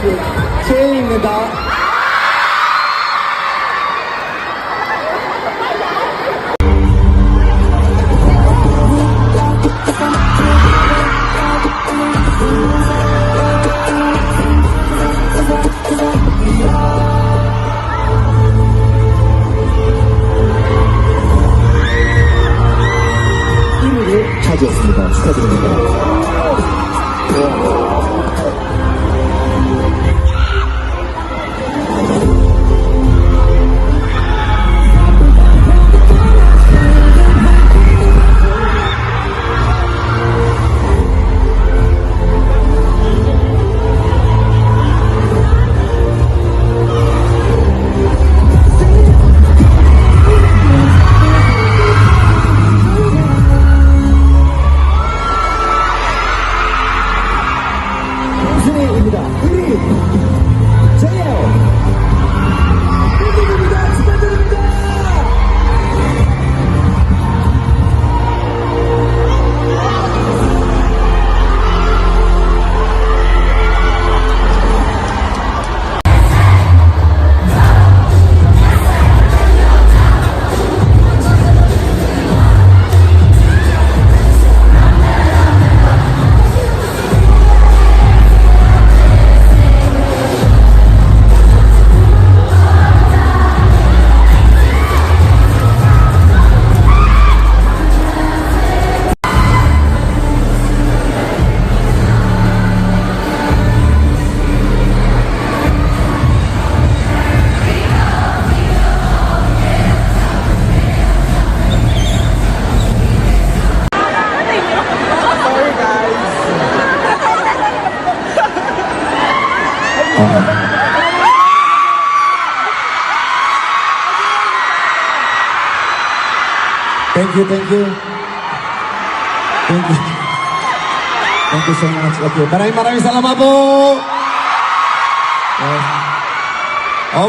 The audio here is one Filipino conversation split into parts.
제이입니다. 차지했습니다. 축하드립니다. 우승입니다. 우리 제이요. 축하드립니다. 축하드립니다. Thank you. Thank you so much. Okay, maraming salamat po.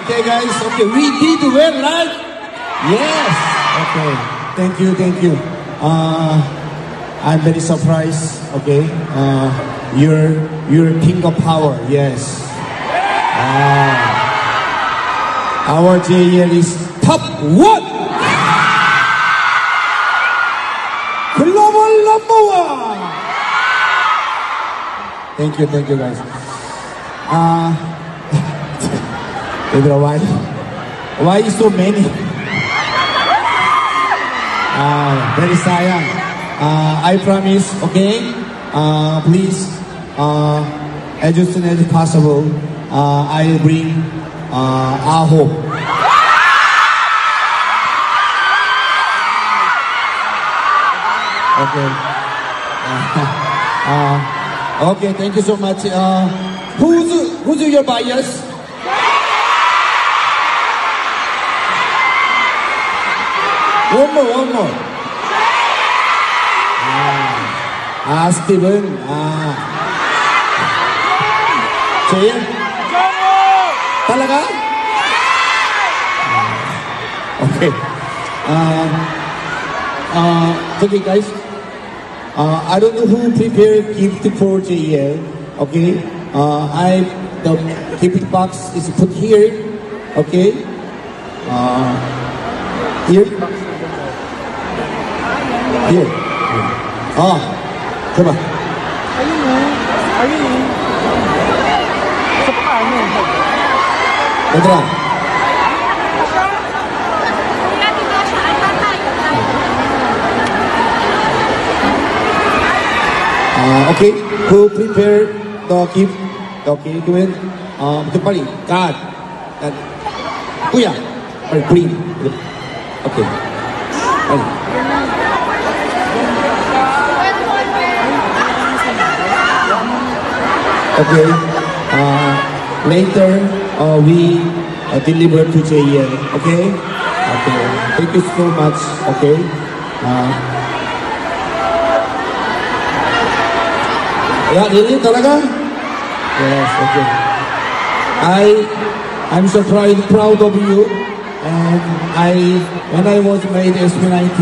Okay guys, okay, we did well, right? Yes. Okay, thank you. I'm very surprised. Okay, you're king of power. Yes. Our JL is top 1. Global number 1. Thank you guys. Pedro, why so many? Very sayang. I promise, okay? Please, as soon as possible, I'll bring Aho. Okay. Okay, thank you so much. Who's your bias? One more. Steven. Jayan? Talaga? Okay. Okay guys. I don't know who prepared gift for JL. Okay. The gift box is put here. Okay. Here. Coba. Ayun. Sa paano? Pedro. Okay, who prepared the gift? Okay, Gwen. 빨리. God. Kuya. 빨리 bring. Okay. 빨리. Okay. Later, we deliver to JL. Okay. Okay. Thank you so much. Okay. Yeah, really? Talaga? Yes, okay. I'm so proud of you. And when I was made SB19,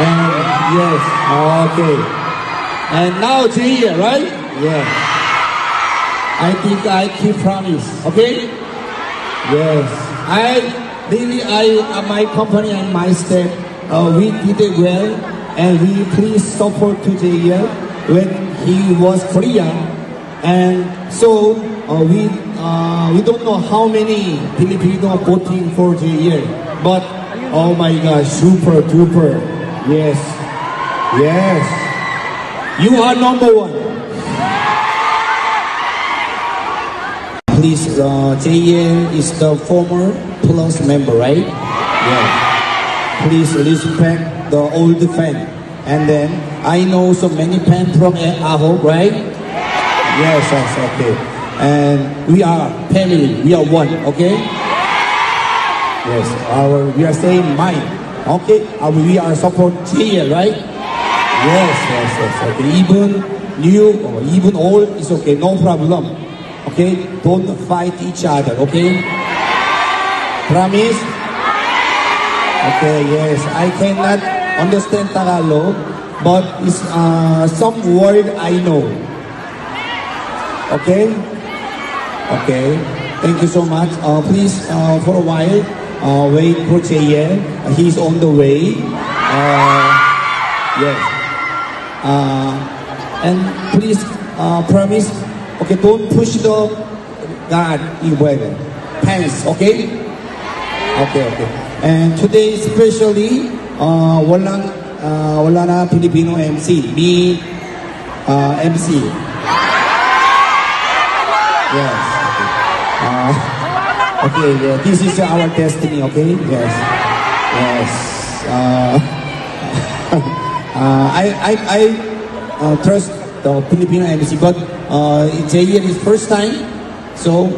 and yes, okay. And now JL, right? Yeah. I think I keep promise. Okay? Yes. My company and my staff, we did it well, and we please support to JL when he was Korean, and so we don't know how many Filipino voting for JL, but oh my gosh, super duper, yes, yes, you are number one. Please, JL is the former Plus member, right? Yeah. Please respect the old fan. And then, I know so many fans from Aho, right? Yes, yes, okay. And we are family, we are one, okay? Yes, we are saying mine, okay? We are support JL, right? Yes, yes, yes, okay. Even new or even old is okay, no problem. Okay, don't fight each other, okay? Promise? Okay, yes. I cannot understand Tagalog, but it's some word I know. Okay? Okay. Thank you so much. Please, for a while, wait for JL. He's on the way. Yes. And please, promise. Okay, don't push the guard in weather. Pants, okay? Okay, okay. And today especially, wala na Filipino MC. Me, MC. Yes. Okay, yeah, this is our destiny, okay? Yes. Yes. I trust the Filipino MC, but JL is first time, so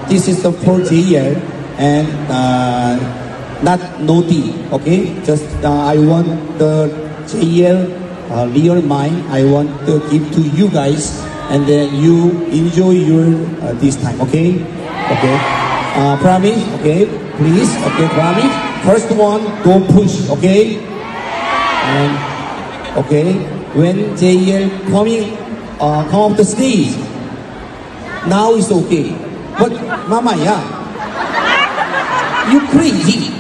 this is the for JL and not naughty, okay? Just I want the JL real mind. I want to give to you guys, and then you enjoy your this time, okay? Okay. Promise, okay? Please, okay? Promise. First one, don't push, okay? And okay, when JL come off the stage, now it's okay. But mamaya, you crazy.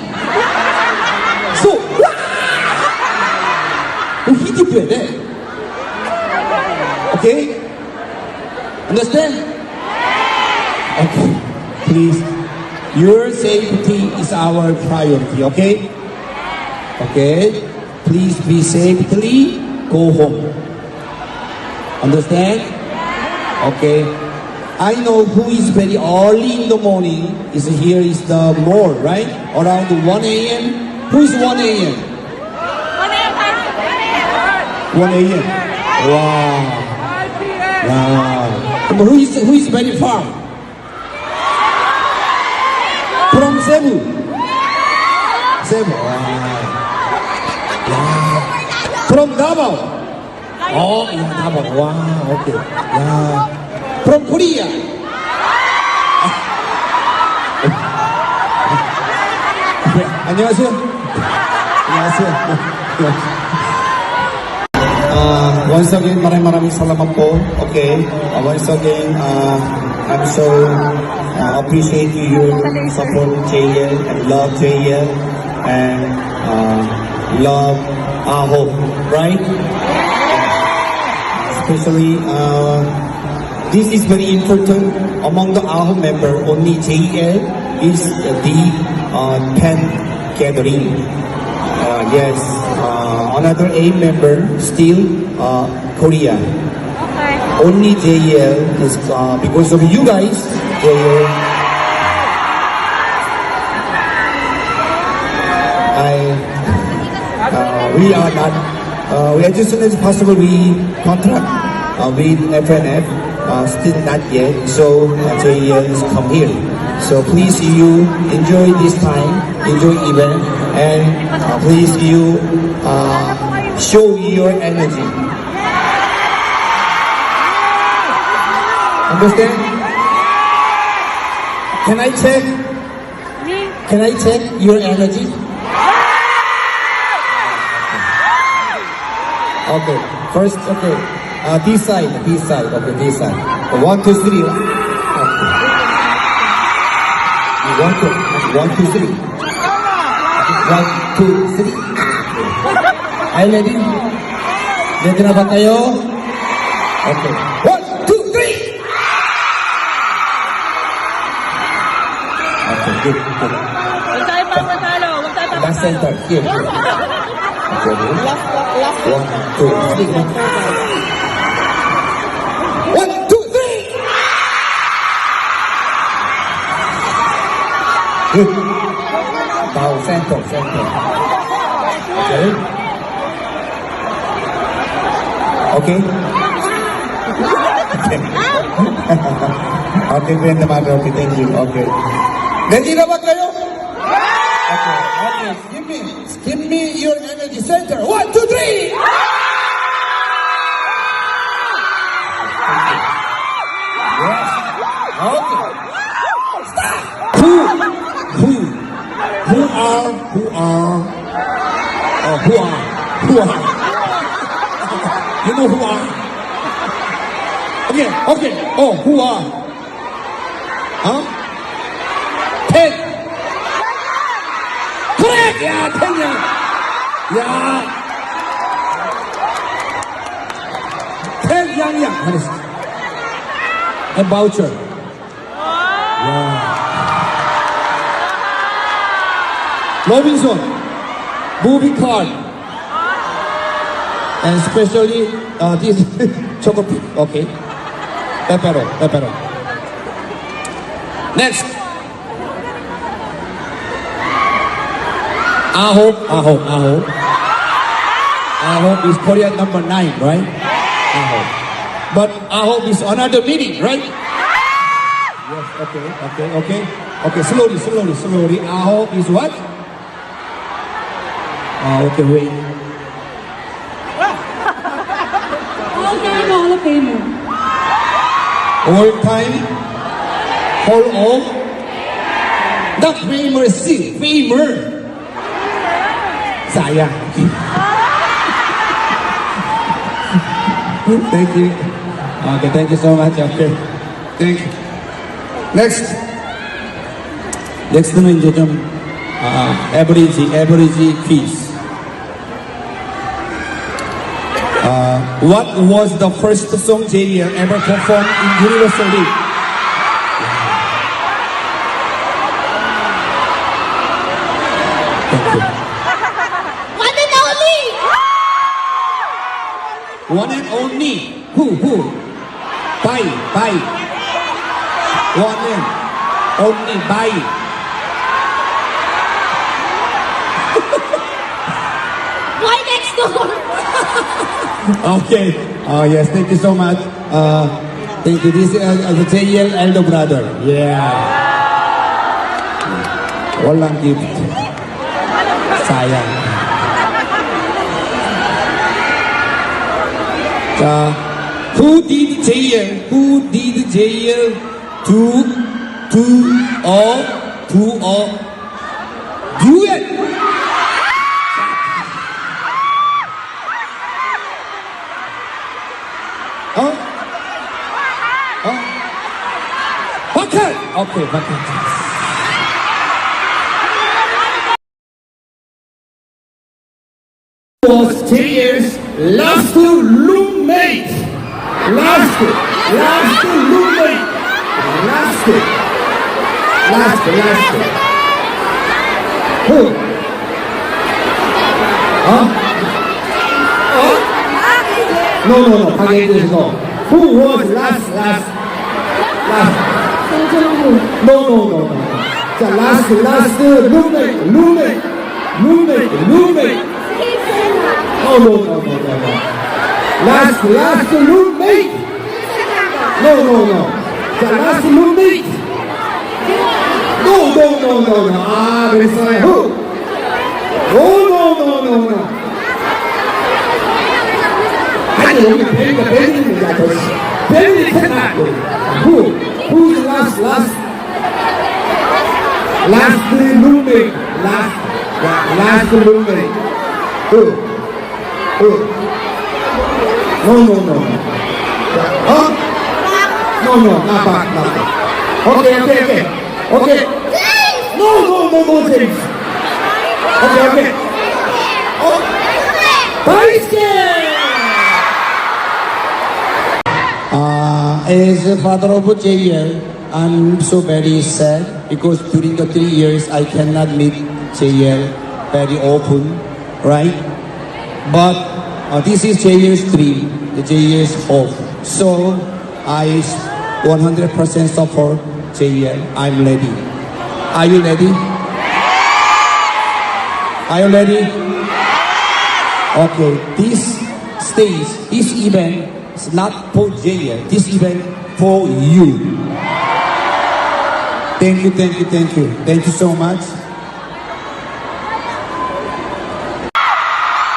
So, hindi pwede. Okay? Understand? Okay. Please, your safety is our priority, okay? Okay? Please be safely, go home. Understand? Okay. I know who is very early in the morning. Is here is the mall, right? Around 1 a.m. Who is 1 a.m.? 1 a.m. Wow. Wow. Who is very far? From Cebu. Cebu. Wow. Yeah. From Davao. Oh, yeah, Davao. Wow, okay. Yeah. From Korea. Okay. 안녕하세요. 안녕하세요. Once again, maraming salamat po. Okay. Once again, I'm so appreciate your support JL and love JL and love Aho, right? Especially, this is very important among the Aho member. Only JL is the 10th gathering. Yes, another 8 member still Korea. Okay. Only JL is because of you guys. JL, we are not. We are just as soon as possible. We contract with FNF. Still not yet. So JL is come here. So please you enjoy this time, enjoy event, and please you show your energy. Understand? Can I check? Can I check your energy? Okay. First, okay. This side. Okay, this side. 1, 2, 3. Okay. 1, 2, 3. 1, 2, 3. Are you ready? Ready na ba kayo? Okay. 1, 2, 3. Okay, good. Huwag tayo papatalo. Huwag tayo Last papatalo. center. Here. Okay, ready? Last. 1, 2, 3. 1, 2, 3. Good. Now center. Okay. Okay. Okay, friend naman. Okay, thank you. Okay. Ready na ba kayo? Okay. Give me your energy center. 1, 2, 3. Yes. Okay. Who are? You know who are? Okay. Oh, who are? Huh? 10. Correct. Yeah, 10. Yeah. 10 Yang. What is it? A voucher. Yeah. Robinson. Movie card. And especially this chocolate. Okay. Pepero. Next. Aho is Korean number 9, right? Aho. But Aho is another meaning, right? Yes, okay. Slowly. Aho is what? Okay, wait. Hall of Famer. All time. Hall of. Not famer, si. Famer. Sayang. Thank you. Okay, thank you so much. Okay. Thank you. Next naman 이제 좀 average quiz. What was the first song JL ever performed in Universal League? Thank you. One and only! One and only. Who? Bai. One and only Bai. Why next door? Okay. Yes, thank you so much. Thank you. This is the JL elder brother. Yeah. Walang gift. Sayang. Who did JL do a duet? Bucket. Okay, bucket. Was JL's last roommate. Last roommate. Who? No. Again, no. Who was last? No. The last roommate. No. Last roommate. No. The last roommate. No. Very sorry. Who? No. 아니 여기 베리가 베리입니다. 베리 테나. Who's last roommate? Last roommate. Who? No. not back, not back. Okay. No, James. Okay. Oh. Daisuke! As a father of JL, I'm so very sad because during the 3 years I cannot meet JL very often, right? But this is JL's dream, the JL's hope. So I 100% support JL. I'm ready. Are you ready? Are you ready? Okay, this stage, this event is not for JL. This event for you. Thank you. Thank you so much.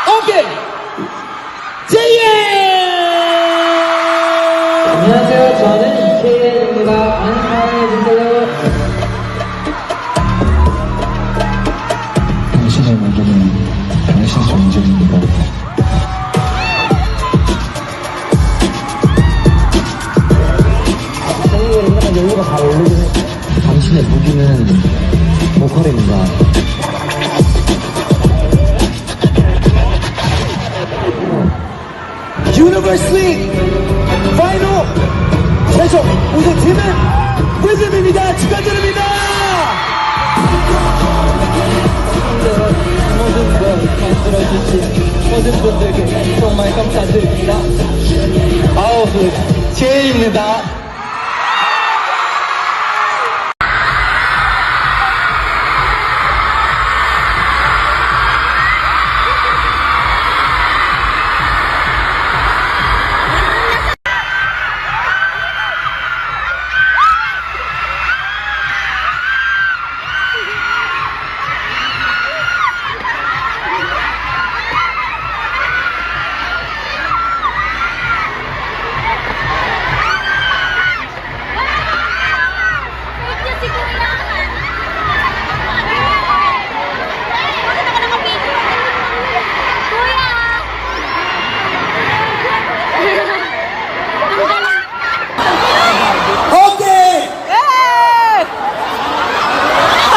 Okay! JL! 안녕하세요. 저는 KL입니다. 많은 사랑해주세요. 당신의 모두는 당신 존재입니다. 당신의 무기는 보컬입니다. 유니버스 리그 파이널 최종 우승팀은 위즈입니다. 축하드립니다. 모든 걸 만들어주신 모든 분들께 정말 감사드립니다. 아우스 제이입니다.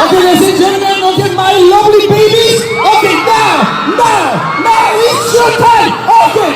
Okay, ladies and gentlemen, okay, my lovely babies. Okay, now, it's your time. Okay,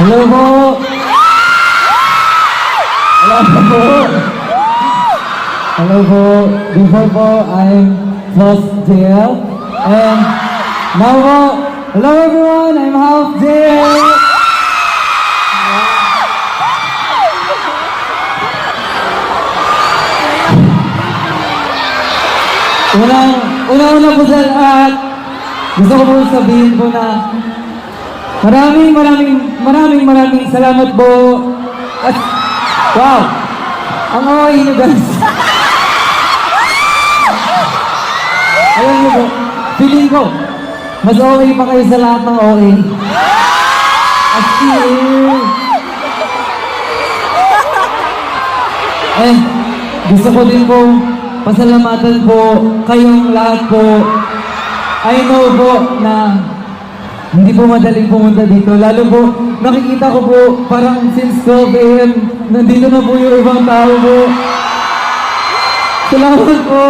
Hello po! Hello po! Before po, I'm Plus JL. And now po, hello everyone! I'm Half JL! Una po sa lahat, gusto ko po sabihin po na Maraming salamat po. At, wow! Ang okay nyo guys. Alam nyo po, feeling ko, mas okay pa kayo sa lahat ng okay. As in. Gusto ko din po pasalamatan po kayong lahat po. I know po na hindi po madaling pumunta dito. Lalo po, nakikita ko po parang since 12 a.m. nandito na po yung ibang tao po. Salamat po.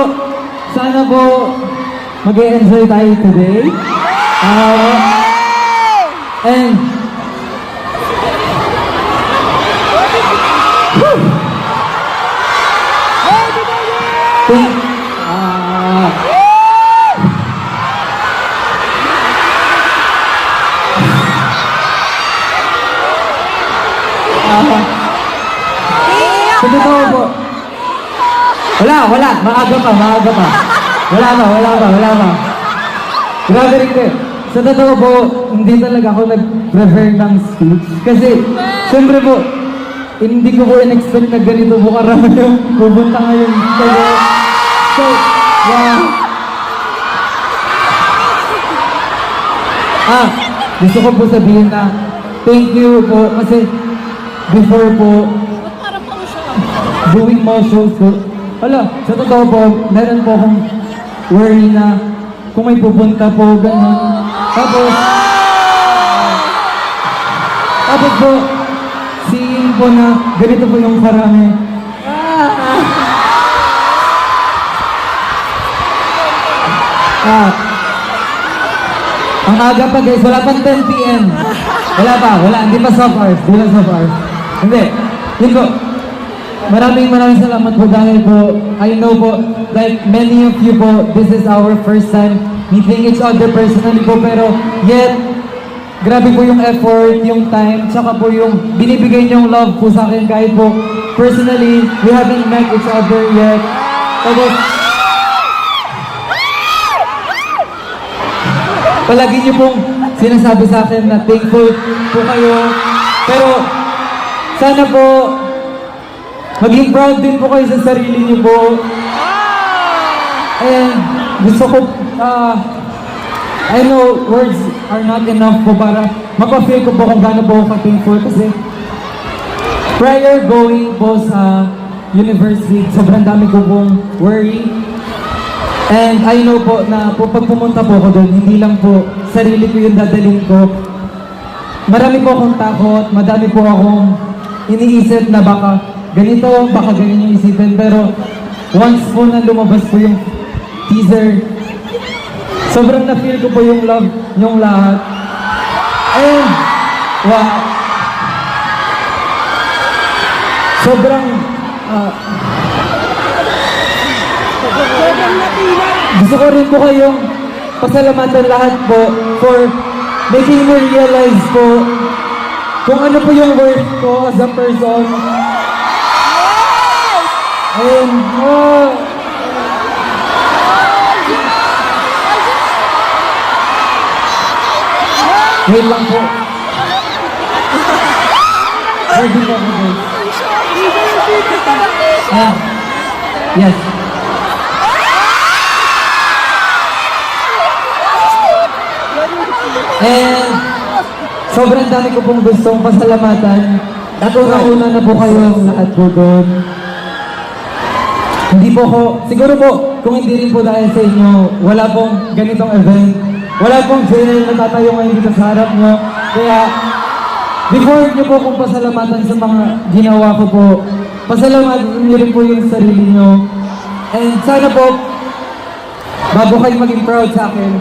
Sana po mag-enjoy tayo today. And sa totoo po. Wala. Maaga pa. Wala pa. Grabe rin kayo. Sa totoo po, hindi talaga ako nag-prepare ng speech. Kasi, siyempre po, hindi ko po in-expect na ganito po karami yung pupunta ngayon. So, yeah. Gusto ko po sabihin na thank you po kasi before po doing more shows po, sa totoo po, meron po akong worry na kung may pupunta po, gano'n. Tapos po, seeing po na ganito po yung karami. Ang aga pa guys, wala pang 10 p.m. Hindi pa soft hours. Hindi. Yun po. Maraming salamat po dahil po, I know po, like many of you po, this is our first time meeting each other personally po, pero yet, grabe po yung effort, yung time, tsaka po yung binibigay niyong love po sa akin kahit po, personally, we haven't met each other yet. Tapos, palagi niyo pong sinasabi sa akin na thankful po kayo, pero sana po, maging proud din po kayo sa sarili niyo po. And gusto ko, I know words are not enough po para mapafeel ko po kung gaano po ako ka-thankful kasi prior going po sa university, sobrang dami ko pong worry. And I know po na po pag pumunta po ako doon, hindi lang po sarili ko yung dadalhin ko. Marami po akong takot, madami po akong iniisip na baka ganito, baka ganyan yung isipin. Pero once po na lumabas po yung teaser, sobrang na-feel ko po yung love nyong lahat. And, wow. Sobrang, gusto ko rin po kayong pasalamatan lahat po for making me realize po kung ano po yung worth ko as a person. And, wait lang po. Ready po ako guys. Yes. And sobrang dami ko pong gustong pasalamatan. At una na po kayo lahat po doon. Hindi po ako, siguro po, kung hindi rin po dahil sa inyo, wala pong ganitong event. Wala pong jail na tatayo ngayon dito sa harap nyo. Kaya, before nyo po kung pasalamatan sa mga ginawa ko po, pasalamatan nyo rin po yung sarili nyo. And sana po, bago kayo maging proud sa akin,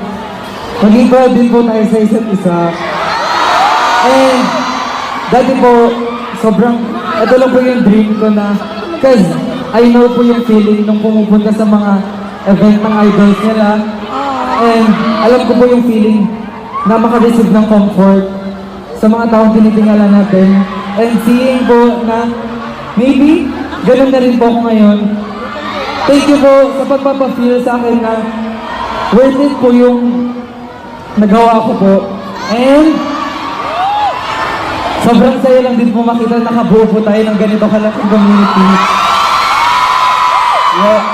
maging proud din po tayo sa isa't isa. And, dati po, sobrang, ito lang po yung dream ko na, cause I know po yung feeling nung pumupunta sa mga event ng idols nila. And alam ko po yung feeling na makareceive ng comfort sa mga taong tinitingala natin. And seeing po na maybe ganun na rin po ako ngayon. Thank you po sa pagpapafeel sa akin na worth it po yung nagawa ko po. And sobrang saya lang din po makita na nakabuo po tayo ng ganito kalaking community. Yeah.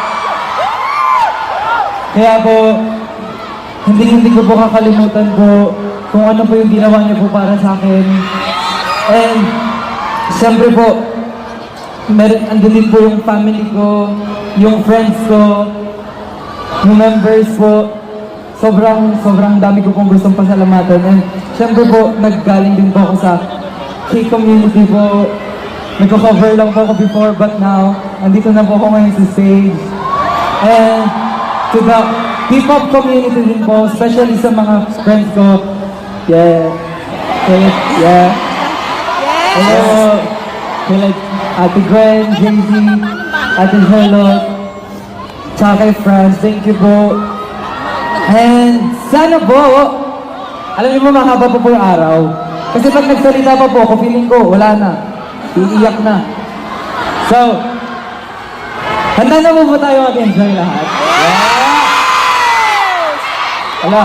Kaya po, hindi ko po kakalimutan po kung ano po yung ginawa niyo po para sa akin. And, siyempre po, andun din po yung family ko, yung friends ko, yung members po. Sobrang dami ko pong gustong pasalamatan. And syempre po, naggaling din po ako sa K-community po. Nagko-cover lang po ako before, but now, andito na po ako ngayon sa stage. And to the P-pop community din po, especially sa mga friends ko. Yeah. Yeah. Hello. Kay like Ate Gwen, JZ, Ate Charlotte, tsaka kay Franz, thank you po. And sana po, alam niyo mo mahaba pa po yung araw. Kasi pag nagsalita pa po ako, feeling ko, wala na. Iiyak na. So, handa na po tayo mag-enjoy lahat? Wala.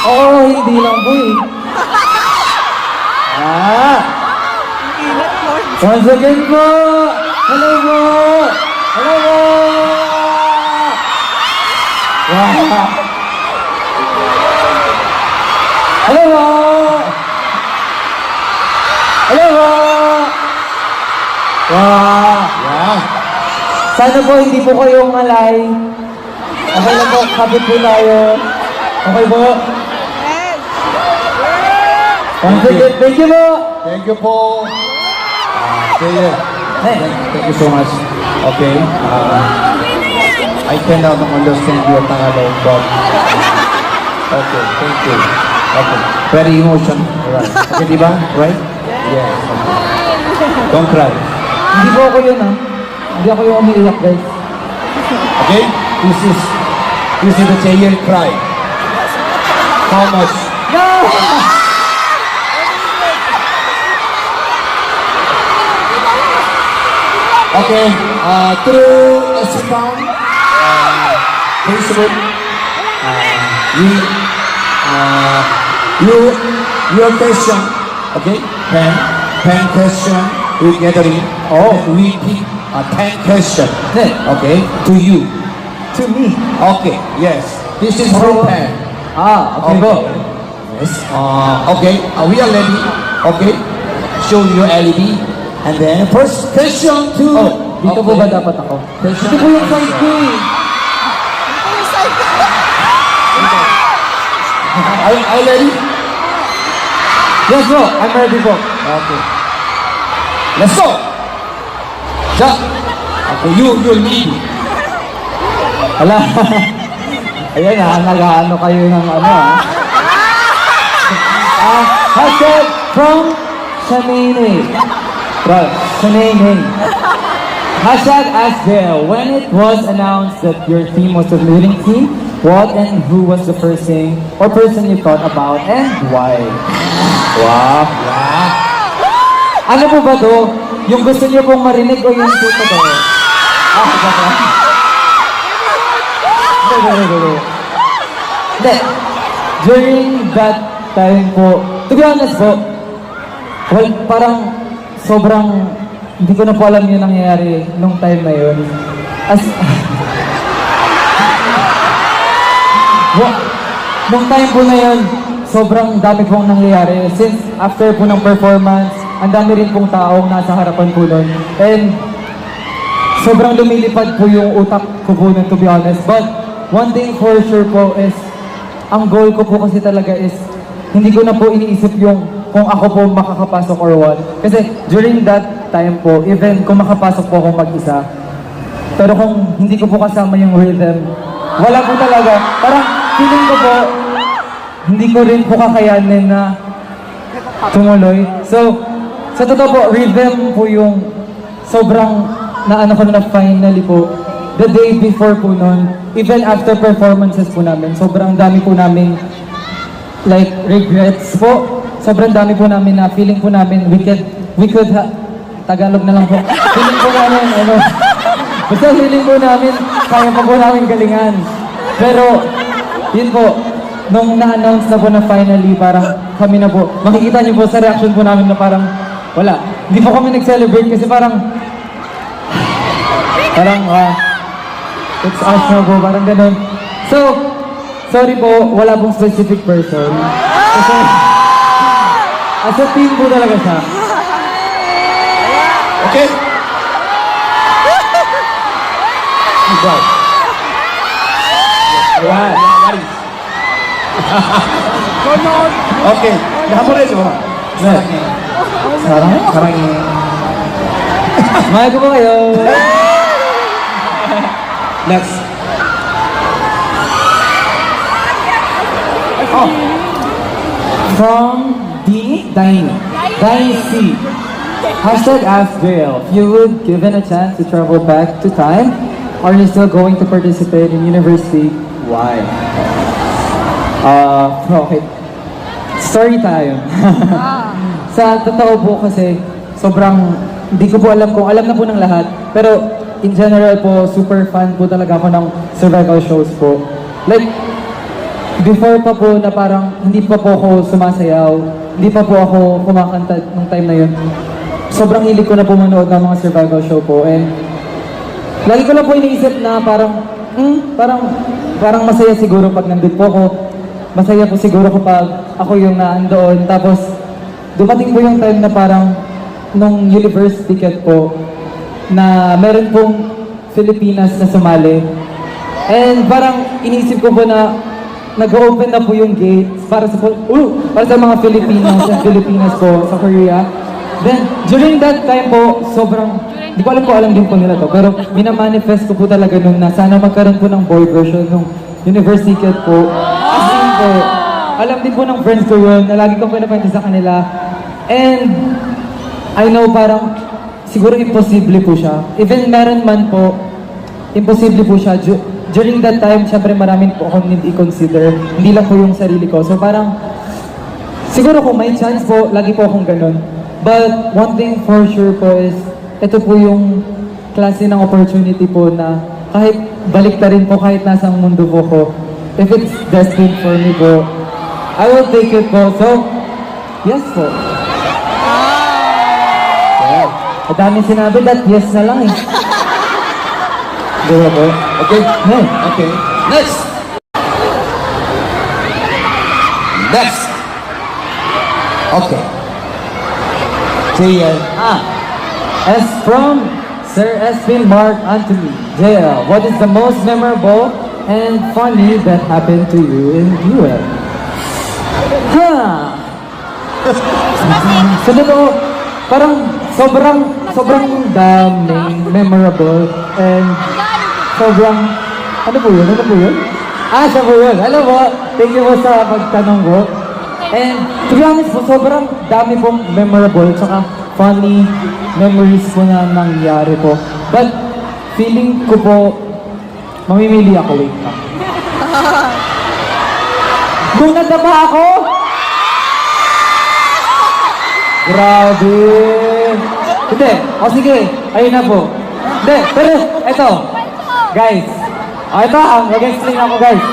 Oo, hindi lang po eh. Once again po, hello po! Hello po! Wow! Hello po! Hello po! Wow! Yeah. Sana po hindi po kayong alay. Okay lang po, kapit po tayo. Okay po? Once again, thank you po! Thank you po. Taylor, Hey. thank you so much. Okay. I cannot understand your Tagalog, but okay, thank you. Okay, very emotional. Right. Okay, di ba? Right? Yes. Okay. Don't cry. Hindi po ako yun ah. Hindi ako yung umiiyak guys. Okay? This is the Taylor cry. How much? No! Okay, through Instagram, Facebook, your question, okay? Pen question, we gathering. Oh, we pick 10 question. Okay, to you. To me. Okay, yes. This is from pen. Okay po. Yes. Okay, we are ready. Okay, show your LED. And then first question to. Dito po ba dapat ako? Question. Dito po yung side ko eh. Are you ready? Yes po, I'm ready po. Okay. Let's go. Ja. Okay, you lead. Hala. Ayan ha, nag-ano kayo ng ano ha. Hashtag from Shanene. Right, Shanene. Hashtag ask Bill. When it was announced that your team was the leading team, what and who was the first thing or person you thought about and why? Wow. Ano po ba to? Yung gusto niyo pong marinig o yung tuto to? Hindi. During that time po, to be honest po, well, parang sobrang hindi ko na po alam yung nangyayari nung time na yun. Nung time po na yun, sobrang dami pong nangyayari. Since after po ng performance, ang dami rin pong taong nasa harapan po nun. And sobrang lumilipad po yung utak ko po nun, to be honest. But one thing for sure po is, ang goal ko po kasi talaga is, hindi ko na po iniisip yung kung ako po makakapasok or what. Kasi during that time po, even kung makapasok po ako mag-isa, pero kung hindi ko po kasama yung rhythm, wala po talaga. Parang feeling ko po, hindi ko rin po kakayanin na tumuloy. So, sa totoo po, rhythm po yung sobrang naano ko na finally po. The day before po nun, even after performances po namin, sobrang dami po namin like regrets po. Sobrang dami po namin na feeling po namin we could Tagalog na lang po. Feeling po namin, basta feeling po namin, kaya pa po namin galingan. Pero, yun po, nung na-announce na po na finally, parang kami na po, makikita niyo po sa reaction po namin na parang, wala. Hindi po kami nag-celebrate kasi parang, it's us na po, parang ganun. So, sorry po, wala pong specific person. Kasi, as a team po talaga siya. Okay. Right. What? What is? Okay. 한번 해줘. 사랑해. Sarang? 사랑해. Mahal ko ba kayo? Next. From Dini C. Hashtag Ask JL. If you would given a chance to travel back to time, are you still going to participate in university? Why? Okay. Story time. Sa totoo po kasi, sobrang, hindi ko po alam kung alam na po ng lahat. Pero, in general po, super fan po talaga ako ng survival shows po. Like, before pa po na parang hindi pa po ako sumasayaw, hindi pa po ako kumakanta nung time na yun. Sobrang hilig ko na po manood ng mga survival show po. And lagi ko lang po iniisip na parang masaya siguro pag nandun po ako. Masaya po siguro kapag ako yung naandoon. Tapos dumating po yung time na parang nung university ticket po na meron pong Filipinas na sumali. And parang iniisip ko po na nag-open na po yung gates para sa mga Filipinos at Filipinas po sa Korea. Then, during that time po, sobrang, di ko alam din po nila to, pero minamanifest ko po talaga nung na sana magkaroon po ng boy version nung university ticket po. As in po, alam din po ng friends ko yun, na lagi kong pinapansin sa kanila. And, I know parang, siguro imposible po siya. Even meron man po, imposible po siya. During that time, syempre maraming po akong hindi i-consider. Hindi lang po yung sarili ko. So parang, siguro kung may chance po, lagi po akong ganun. But one thing for sure po is, ito po yung klase ng opportunity po na kahit balik na rin po, kahit nasa mundo po ko, if it's destined for me po, I will take it po. So, yes po. Yeah. Ang daming sinabi that yes na lang eh. Di ba po? Okay. Hey. Okay. Next. Next. Okay. JL. As from Sir Espin Mark Anthony, JL, what is the most memorable and funny that happened to you in UL? So totoo, parang sobrang daming memorable and sobrang, ano po yun? Siya po yun. Alam mo, thank you po sa pagtanong ko. And to be honest po, sobrang dami pong memorable tsaka funny memories po na nangyari po. But feeling ko po, mamimili ako, wait lang. Kung nadapa ako, grabe. Hindi, sige, ayun na po. Hindi, pero eto, guys. Ito mag-explain ako guys.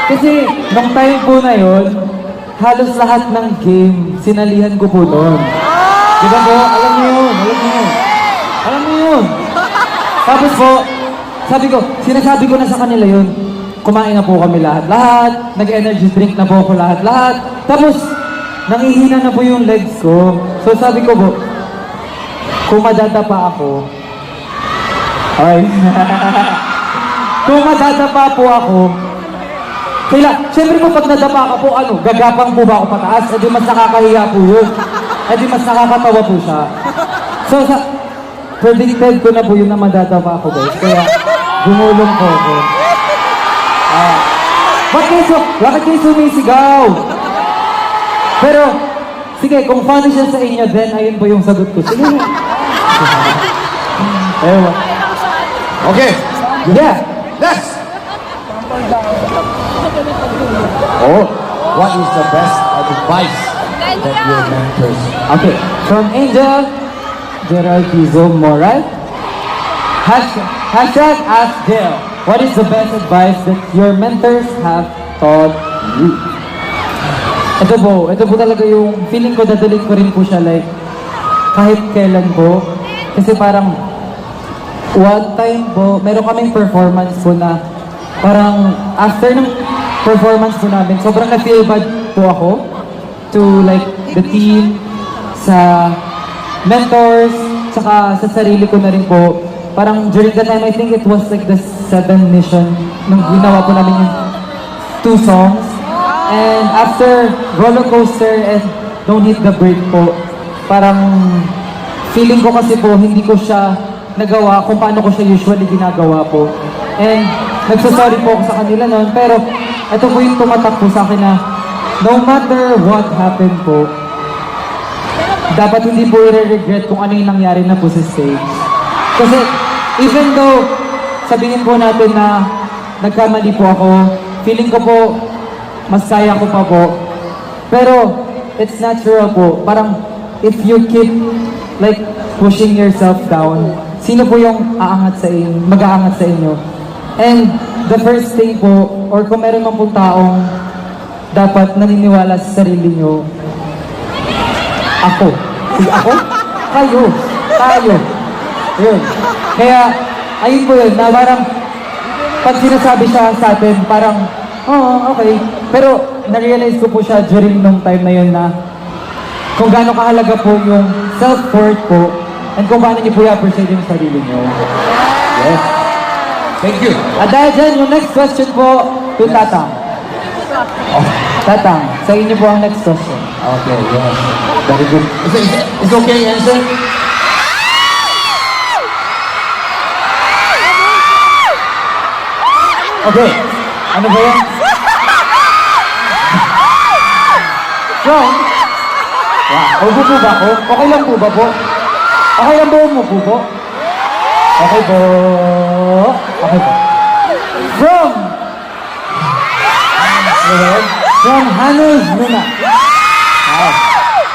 Kasi nung time po na yun, halos lahat ng game, sinalihan ko po noon. Di ba po? Alam niyo yun. Tapos po, sinasabi ko na sa kanila yun, kumain na po kami lahat, nag-energy drink na po ako lahat. Tapos, nangihina na po yung legs ko. So sabi ko po, kung madadapa ako, kung madadapa po ako, siyempre po pag nadapa ka po, gagapang po ba ako pataas? E di mas nakakahiya po yun. E di mas nakakatawa po siya. So, predicted ko na po yun na madadapa ako guys. Kaya, gumulong po ako. Bakit kayo sumisigaw? Pero, sige, kung funny siya sa inyo, then ayun po yung sagot ko. Sige. Ewan. Okay. Yeah. Next. Oh, what is the best advice that your mentors? Okay, from Angel Gerald Pizo Moral. Hashtag Ask Jill. What is the best advice that your mentors have taught you? Ito po talaga yung feeling ko, dadalik ko rin po siya like kahit kailan po. Kasi parang one time po, meron kaming performance po na parang after ng performance po namin, sobrang na-feel bad po ako to like the team, sa mentors, saka sa sarili ko na rin po. parang during the time, I think it was like the 7 mission nung ginawa po namin yung 2 songs. And after Roller Coaster and Don't Hit the Brake po, parang feeling ko kasi po hindi ko siya nagawa kung paano ko siya usually ginagawa po. And nagsasorry po ako sa kanila noon, pero ito po yung tumatak po sa akin na no matter what happened po, dapat hindi po i-regret kung ano yung nangyari na po sa stage. Kasi even though sabihin po natin na nagkamali po ako, feeling ko po mas kaya ko pa po. Pero it's natural po. Parang if you keep like pushing yourself down, sino po yung aangat sa inyo, mag-aangat sa inyo? And the first thing po, or kung meron man pong taong dapat naniniwala sa sarili nyo, ako. Ako? Kayo. Tayo. Yun. Kaya, ayun po yun, na parang pag sinasabi siya sa atin, parang, okay. Pero, na-realize ko po siya during nung time na yun na kung gaano kahalaga po yung self-worth po and kung paano niyo po i-appreciate yung sarili niyo. Yes. Thank you. At dahil dyan, yung next question po, to Tatang. Tatang, sa inyo po ang next question. Okay, yes. Very good. It's okay, answer? Okay, ano ba yan? From? Upo po ba ako? Okay lang po ba po? Okay lang po mo po po? Okay po. Okay po. From? From Hanus Luna.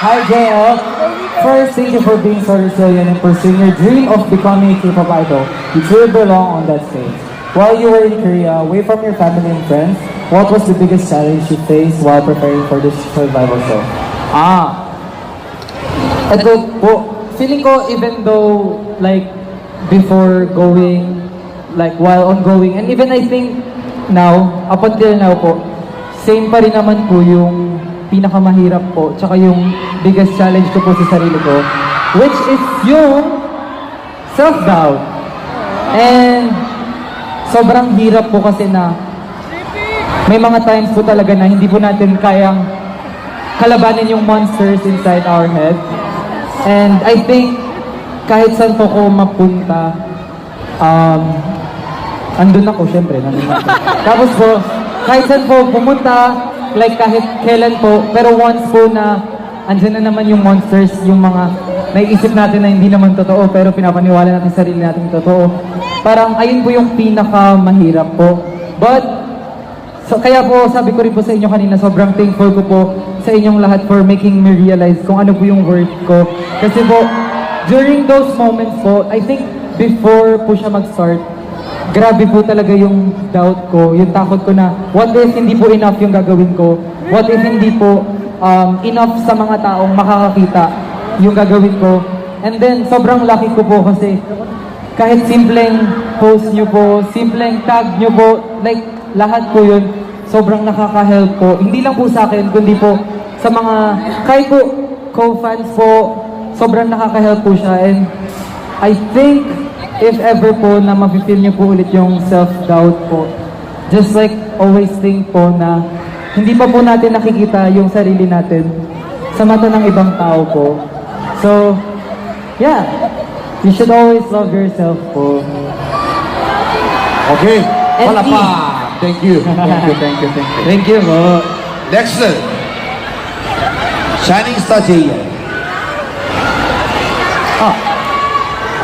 Hi JL. First, thank you for being so resilient and pursuing your dream of becoming a K-pop idol. You truly belong on that stage. While you were in Korea, away from your family and friends, what was the biggest challenge you faced while preparing for this survival show? Ito po, feeling ko even though like before going, like while ongoing, and even I think now, up until now po, same pa rin naman po yung pinakamahirap po, tsaka yung biggest challenge ko po sa sarili ko, which is yung self-doubt. And sobrang hirap po kasi na may mga times po talaga na hindi po natin kayang kalabanin yung monsters inside our head. And I think kahit saan po ko mapunta, andun ako, syempre, nandun ako. Tapos po, kahit saan po pumunta, like kahit kailan po, pero once po na andyan na naman yung monsters, yung mga naiisip natin na hindi naman totoo, pero pinapaniwala natin sa sarili natin totoo. Parang ayun po yung pinakamahirap po. But, so, kaya po sabi ko rin po sa inyo kanina, sobrang thankful ko po sa inyong lahat for making me realize kung ano po yung worth ko. Kasi po, during those moments po, I think before po siya mag-start, grabe po talaga yung doubt ko, yung takot ko na, what if hindi po enough yung gagawin ko? What if hindi po enough sa mga taong makakakita yung gagawin ko? And then, sobrang lucky ko po kasi kahit simpleng post nyo po, simpleng tag nyo po, like lahat po yun, sobrang nakaka-help po. Hindi lang po sa akin, kundi po sa mga, kahit po co-fans po, sobrang nakaka-help po siya. And I think, if ever po na mafe-feel nyo po ulit yung self-doubt po, just like always think po na hindi pa po natin nakikita yung sarili natin sa mata ng ibang tao po. So, yeah, you should always love yourself po. Okay. And Wala E. pa. Thank you. Thank you, thank you, thank you. Thank you po. Next. Shining Star Jaya.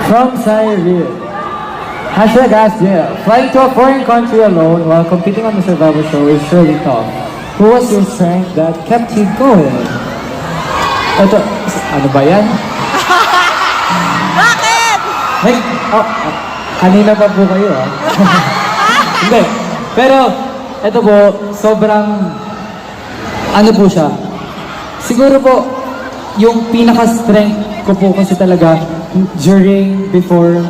From Cyril. Hashtag Ask Jill. Flying to a foreign country alone while competing on the survival show is surely tough. Who was your strength that kept you going? Ito, ano ba yan? Bakit? Kanina pa po kayo Hindi. Pero, ito po, sobrang, ano po siya? Siguro po, yung pinaka-strength ko po kasi talaga during, before,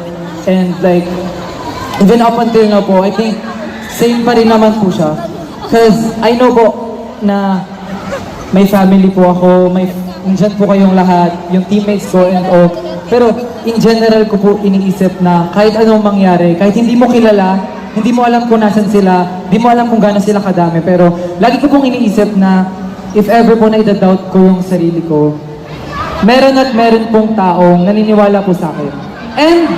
and like, even up until now po, I think, same pa rin naman po siya. Because I know po na may family po ako, nandyan po kayong lahat, yung teammates ko and all. Pero in general ko po iniisip na kahit anong mangyari, kahit hindi mo kilala, hindi mo alam kung nasan sila, hindi mo alam kung gaano sila kadami, pero lagi ko pong iniisip na if ever po na doubt ko yung sarili ko, meron at meron pong taong naniniwala po sa akin. And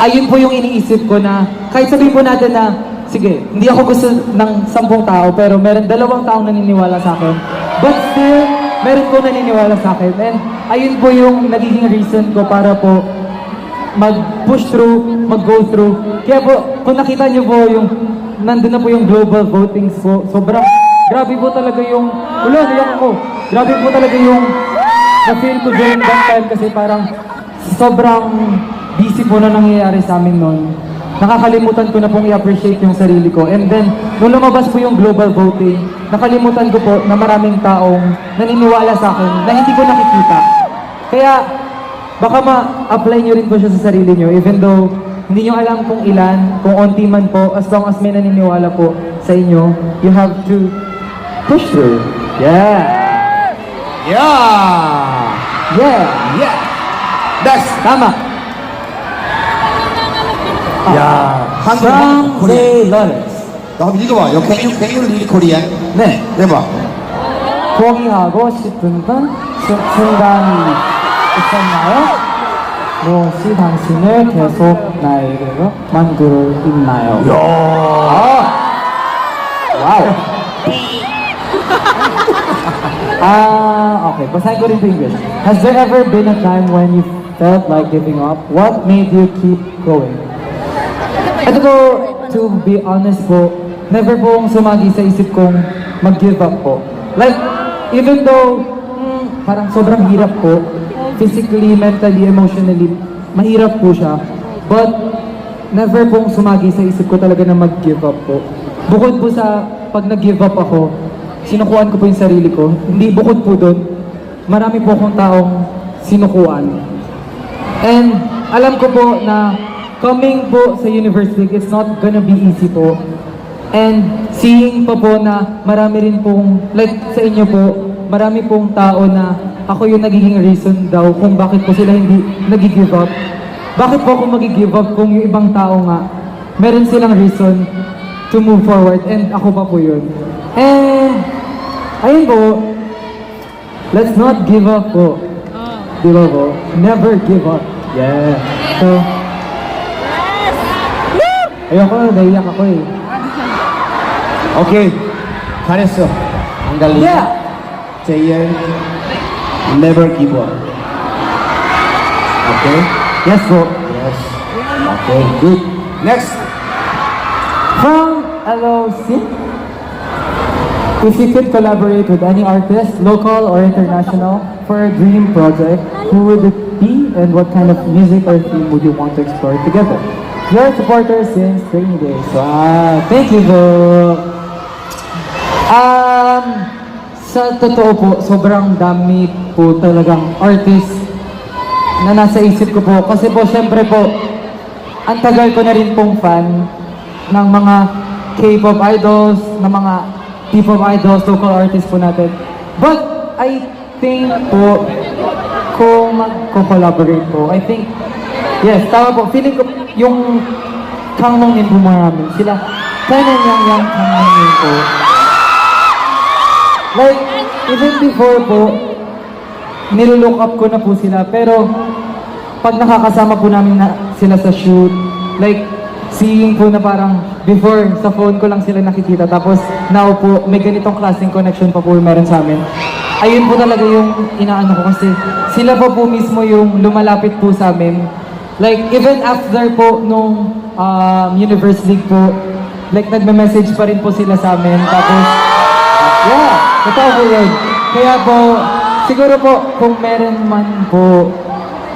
ayun po yung iniisip ko na kahit sabihin po natin na sige, hindi ako gusto ng 10 tao pero meron 2 taong naniniwala sa akin. But still, meron po naniniwala sa akin. And ayun po yung nagiging reason ko para po mag-push through, mag-go through. Kaya po, kung nakita niyo po yung, nandun na po yung global votings po, sobrang, grabe po talaga yung, naiyak ako. Grabe po talaga yung, na-feel ko during that time kasi parang, sobrang busy po na nangyayari sa amin noon. Nakakalimutan ko na pong i-appreciate yung sarili ko. And then, nung lumabas po yung global voting, nakalimutan ko po na maraming taong naniniwala sa akin na hindi ko nakikita. Kaya, baka ma-apply nyo rin po siya sa sarili nyo, even though hindi nyo alam kung ilan, kung onti man po, as long as may naniniwala po sa inyo, you have to push through. Yeah! Yeah! Yeah! Yeah! That's Tama! yeah. From Zay Lawrence. 나 한번 읽어봐. Can you read Korean? 네. 해봐. 포기하고 싶은 건 순간이 있었나요? 무엇이 당신을 계속 나에게로 만들어 있나요? Wow! Okay. Basahin ko rin po English. Has there ever been a time when you felt like giving up? What made you keep going? Ito po, to be honest po, never pong sumagi sa isip kong mag-give up po. Like, even though parang sobrang hirap po, physically, mentally, emotionally, mahirap po siya. But, never pong sumagi sa isip ko talaga na mag-give up po. Bukod po sa pag nag-give up ako, sinukuan ko po yung sarili ko. Hindi bukod po doon, marami po akong taong sinukuan. And, alam ko po na coming po sa university, it's not gonna be easy po. And seeing pa po na marami rin pong, like sa inyo po, marami pong tao na ako yung nagiging reason daw kung bakit po sila hindi nag-give up. Bakit po ako mag-give up kung yung ibang tao nga, meron silang reason to move forward and ako pa po yun. And, ayun po, let's not give up po. Di ba po? Never give up. Yeah. So, ayoko, naiyak ako eh. 오케이. 잘했어. 안 갈리지? Yeah! JL, never give up. Okay? Yes po. Yes. Okay, good. Next. From LOC, if you could collaborate with any artist, local or international, for a dream project, who would it be and what kind of music or theme would you want to explore together? Your supporter since Rainy Days. Wow, thank you po. Sa totoo po, sobrang dami po talagang artist na nasa isip ko po. Kasi po, syempre po, ang tagal ko na rin pong fan ng mga K-pop idols, ng mga P-pop idols, local artists po natin. But, I think po, kung mag-collaborate po, I think, yes, tama po, feeling ko, yung Kangmongin po namin, sila, kaya yang Kangmongin po. Like, even before po, nilook up ko na po sila, pero pag nakakasama po namin na sila sa shoot, like, seeing po na parang before sa phone ko lang sila nakikita, tapos now po, may ganitong klaseng connection pa po meron sa amin. Ayun po talaga yung inaano ko kasi sila pa po mismo yung lumalapit po sa amin. Like, even after po nung Universe League po, like, nagme-message pa rin po sila sa amin, tapos, yeah, totoo po yun. Kaya po, siguro po, kung meron man po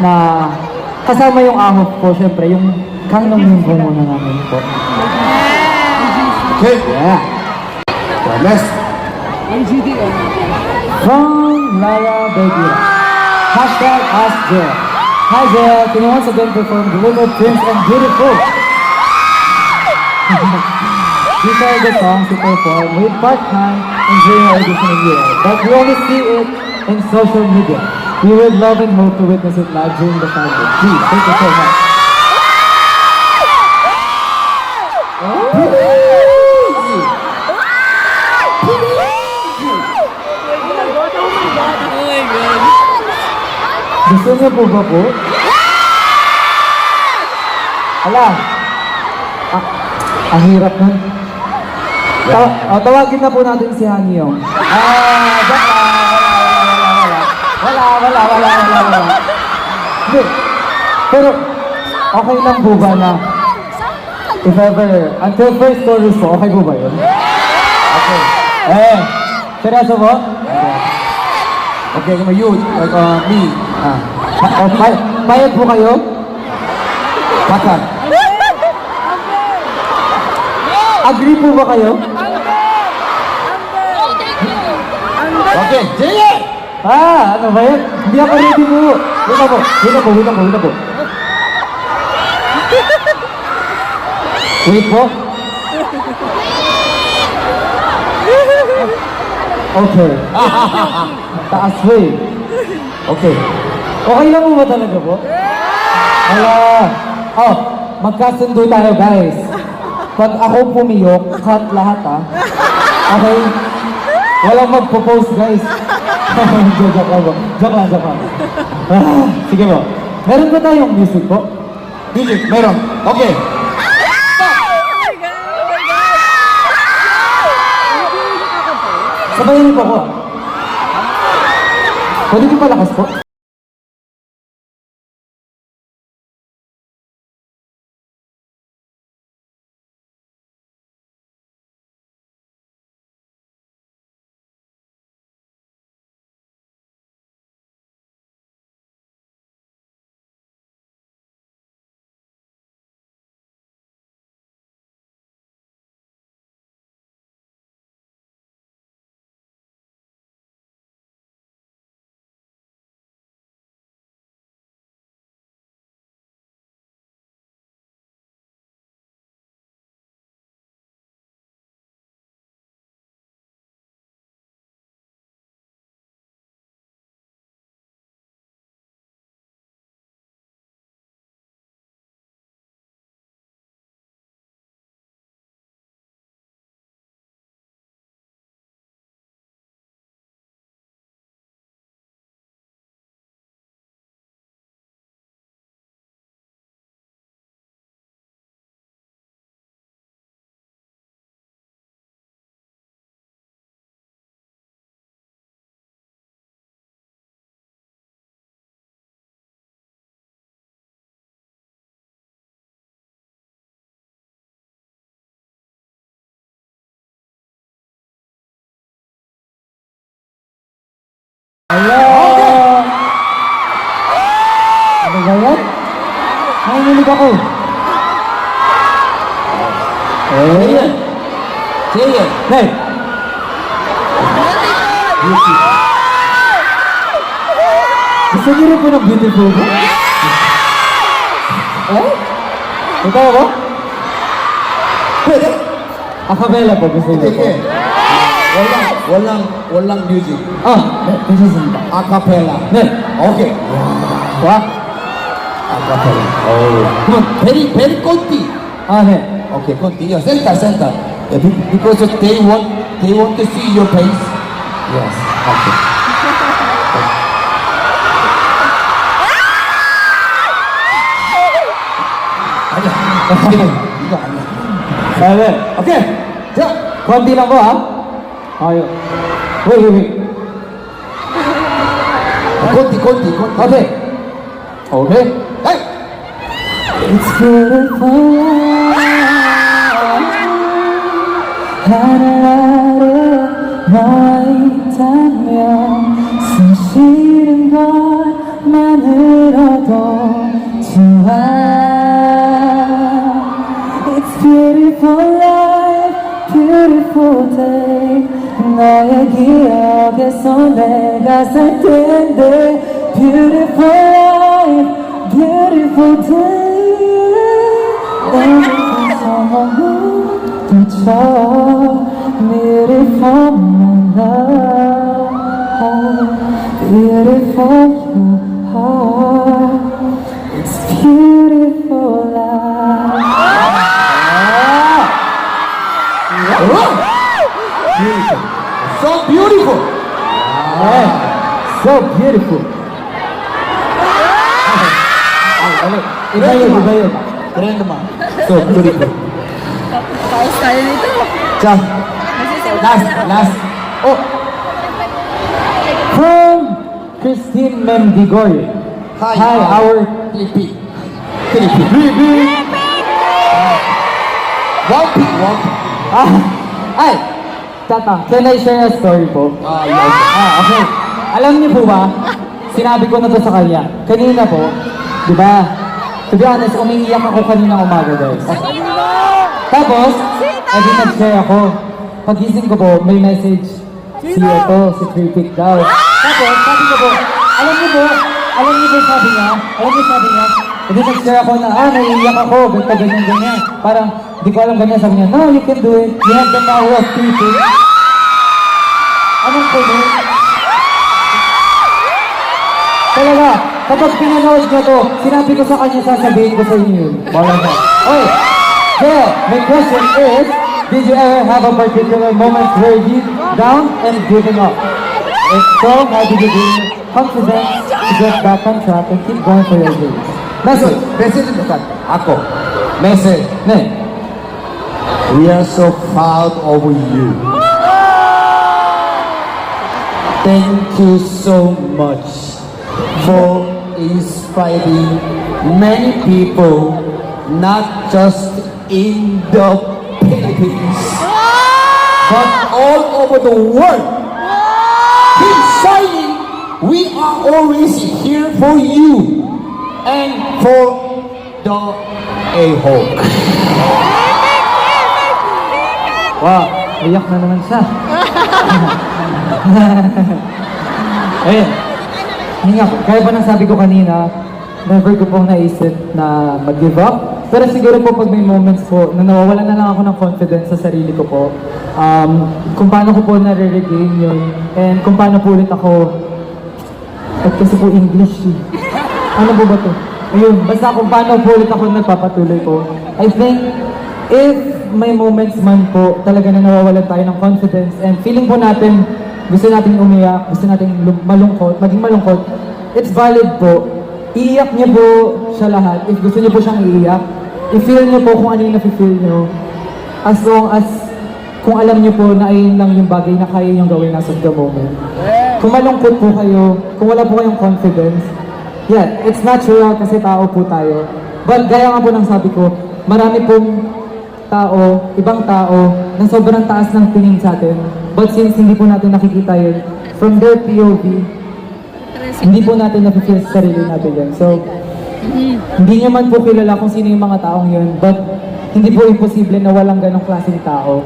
na kasama yung ahok po, syempre, yung Kangmongin po muna namin po. Okay. Yeah. So, next. From Lara Begira. Hashtag Ask Jill. Hi Jill, can you once again perform The Little Prince and Beautiful? These are the songs you perform with part-time and during our audition in Europe, but we only see it in social media. We would love and hope to witness it live during the final. Please, thank you so much. Gusto niyo po ba po? Ala, ang hirap nun. Tawagin na po natin si Hanyong. Wala. Hindi. Pero, okay lang po ba na if ever, until first chorus po, okay po ba yun? Okay. Seryoso po? Okay, you, me. Bayad po kayo? Pakat. Agree po ba kayo? Okay, JR! Ano ba yan? Hindi ako ready po. Wait po. Wait po. Okay. Taas po eh. Okay. Okay lang po ba talaga po? Wala. Magkasundo tayo guys. Pag ako pumiyok, cut lahat Okay? Walang magpo-post guys. Joke lang. Sige po. Meron ba tayong music po? Music, meron. Okay. Sabayan niyo po ako. Pwede ko palakas po? Ano ba yan? Nanginginig ako. JR. Hey! Gusto niyo rin po ng beautiful po? Ikaw ako? Pwede. Acapella po gusto niyo po. Sige. Walang music. This is it. A cappella. 네. Okay. What? A cappella. Oh. Come on. Very conti. 네. Okay, conti. Yeah, center. Yeah, because they want to see your face. Yes. Okay. 아니야. 이거 아니야. 네. 오케이. 자, 건디 lang po Wait. conti. Okay. Okay. Hey. It's beautiful 하나를 너와 있다면 숨쉬는 것만으로도 좋아 It's beautiful life, beautiful day 나의 기억에서 내가 살 텐데 Beautiful life, beautiful day 내게서 너무 쳐 Beautiful my love beautiful heart. It's beautiful life. Beautiful. So beautiful. So beautiful. Iba yun. Keren naman. So beautiful. Paus tayo nito. Siya. Last. Oh. From Christine Mendigoy. Hi, our Philippine. Ay, Tata, can I share a story po? Yes. Okay. Alam niyo po ba, sinabi ko na to sa kanya. Kanina po, di ba? To be honest, umiiyak ako kanina umaga, guys. Tapos, edi nag-share ako. Pagising ko po, may message. Si Tripik daw. Tapos, sabi ko po, alam niyo sabi niya, edi nag-share ako na, naiiyak ako, ganyan. Parang, di ko alam ganyan, sabi niya, no, you can do it. You have the power of Tripik. Anong kulit? Talaga, kapag pinanood niya to, sinabi ko sa kanya, sasabihin ko sa inyo yun. Wala na. Okay, so, my question is, did you ever have a particular moment where you down and giving up? If so, how did you gain confidence to get back on track and keep going for your dreams? Message. Message bukan. Ako. Message. Ne. We are so proud of you. Thank you so much for inspiring many people, not just in the Philippines, but all over the world. Keep shining. We are always here for you and for the A-Hawk. Wow, iyak na naman siya. Ayun. Hinga, kaya pa nang sabi ko kanina, never ko pong naisip na mag-give up. Pero siguro po pag may moments po na nawawalan na lang ako ng confidence sa sarili ko po, kung paano ko po nare-regain yun, and kung paano po ulit ako, at kasi po English eh. Ano po ba to? Ayun, basta kung paano po ulit ako nagpapatuloy po. I think, if may moments man po talaga na nawawalan tayo ng confidence and feeling po natin, gusto natin umiyak, gusto natin maging malungkot, it's valid po. Iiyak niyo po siya lahat. If gusto niyo po siyang iiyak, i-feel niyo po kung ano yung nafe-feel niyo. As long as kung alam niyo po na ayun lang yung bagay na kaya niyong gawin as of the moment. Kung malungkot po kayo, kung wala po kayong confidence, yeah, it's natural kasi tao po tayo. But gaya nga po ng sabi ko, marami pong tao, ibang tao, na sobrang taas ng tingin sa atin. But since hindi po natin nakikita yun, from their POV, hindi po natin nafe-feel sa sarili natin yan. So, hindi niyo man po kilala kung sino yung mga taong yun, but hindi po imposible na walang ganong klaseng tao.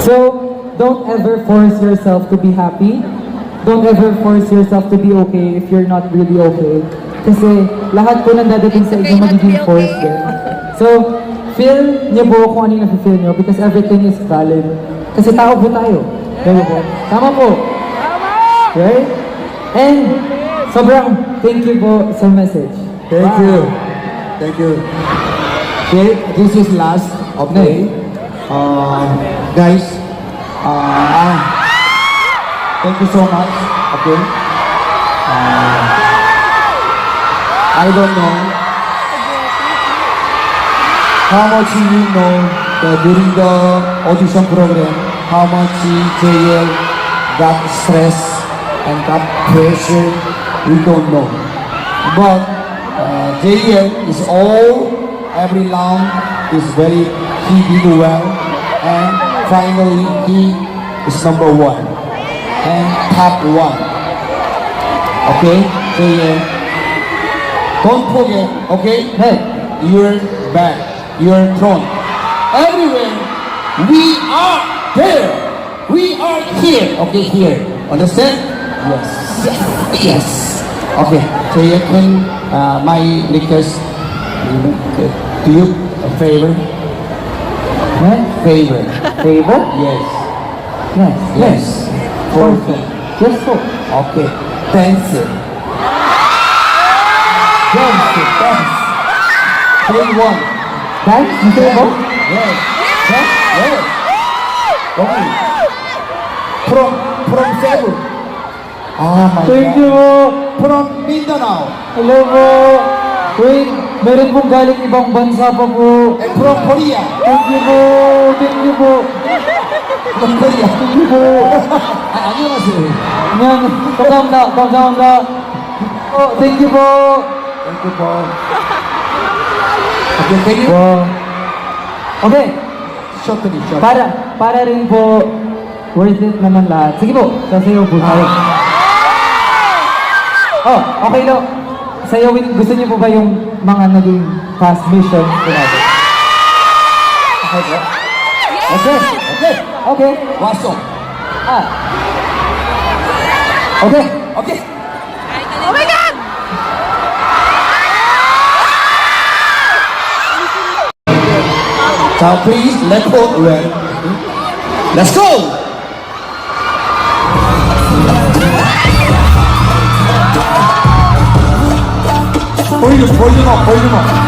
So, don't ever force yourself to be happy. Don't ever force yourself to be okay if you're not really okay. Kasi lahat po nang dadating sa inyo magiging force din. So, feel niyo po kung ano yung nafe-feel niyo because everything is valid. Kasi tao po tayo. Diba po? Tama po. Right? And, sobrang thank you po sa message. Thank Wow. you. Thank you. Okay, this is last. Okay. Guys, thank you so much. Okay. I don't know how much you know that during the audition program, how much JL got stress and got pressure. We don't know. But JL is every round is he did well, and finally he is number 1 and top 1. Okay, JL, don't forget. Okay, Hey, you're back, you're throne. Everywhere we are there, we are here. Okay, here. Understand? Yes. Yes. Okay. So you can my request to you a favor. eh? Favor. Favor? Yes. Yes. Yes. For me. Yes po. Okay. 댄스. 댄스. Play one. Dance? Gusto mo? Yes. Yes. Okay. From Cebu. Oh my Thank God. you po. From Mindanao. Hello po. Wait, meron pong galing ibang bansa pa po. And from Korea. Thank you po. Thank you po. From Korea. Thank you po. 안녕하세요. Yan, 감사합니다. Oh, thank you po. Thank you po. Okay, can you? Wow. Okay, Shortly, shortly. para rin po worth it naman lahat. Sige po, sasayaw po tayo. Oh, okay lo. Sayawin, gusto niyo po ba yung mga naging past mission po natin? Okay po? Okay. Okay. Okay. 왔어. Ah. Okay. Okay. Oh my God! So please, let's go. Let's go! 볼륨업.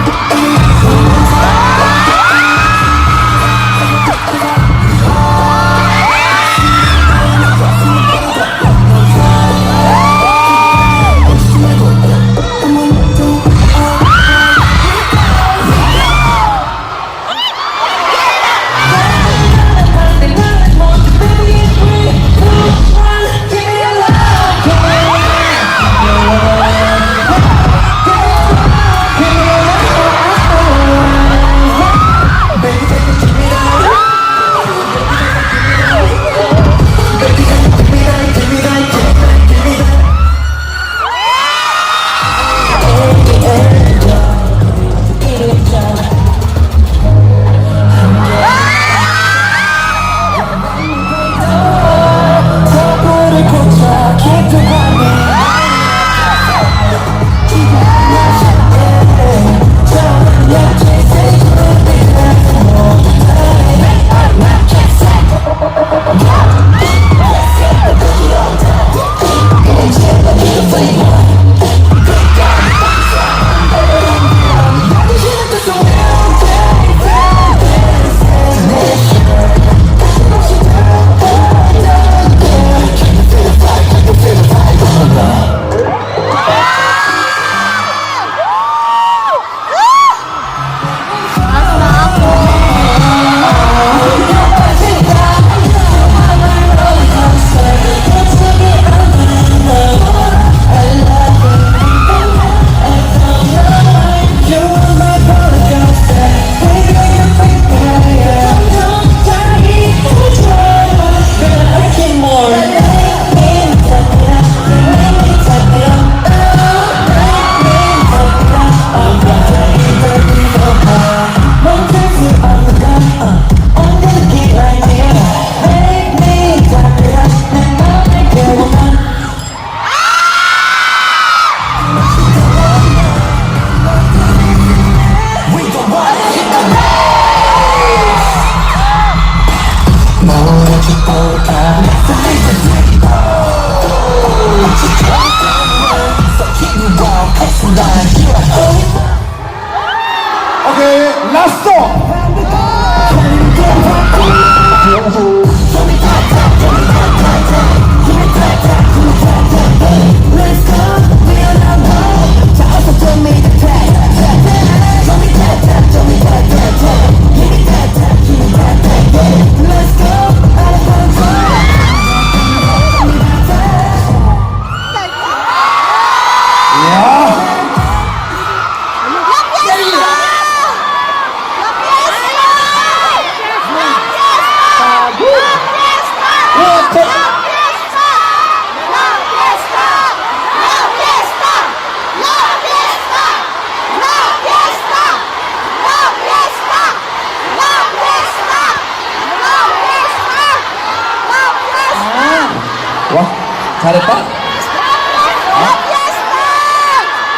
잘했다?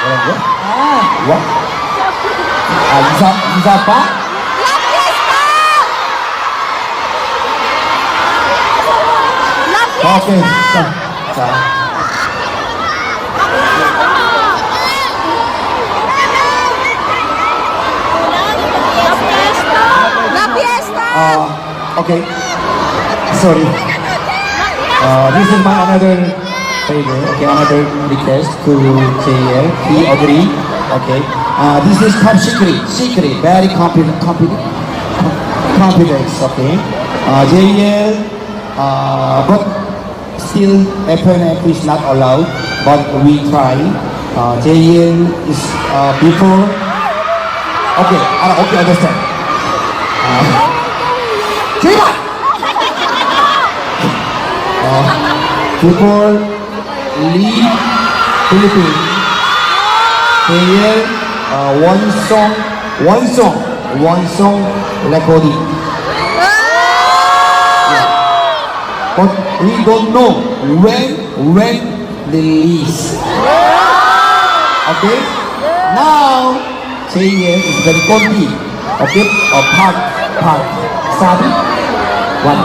뭐라고? 와? 이사빠? 오케이. 자. Okay. Sorry. This is my another favor. Okay, another request to JL. He agree. Okay. This is top secret. Secret. Very confidence. Okay. JL. But still FNF is not allowed. But we try. JL is before. Okay. Okay. Understand. 제발! Before leave Philippines, here one song recording. Yeah. But we don't know when release. Okay? Now, JL is very complete. Okay? Part. Sabi? One.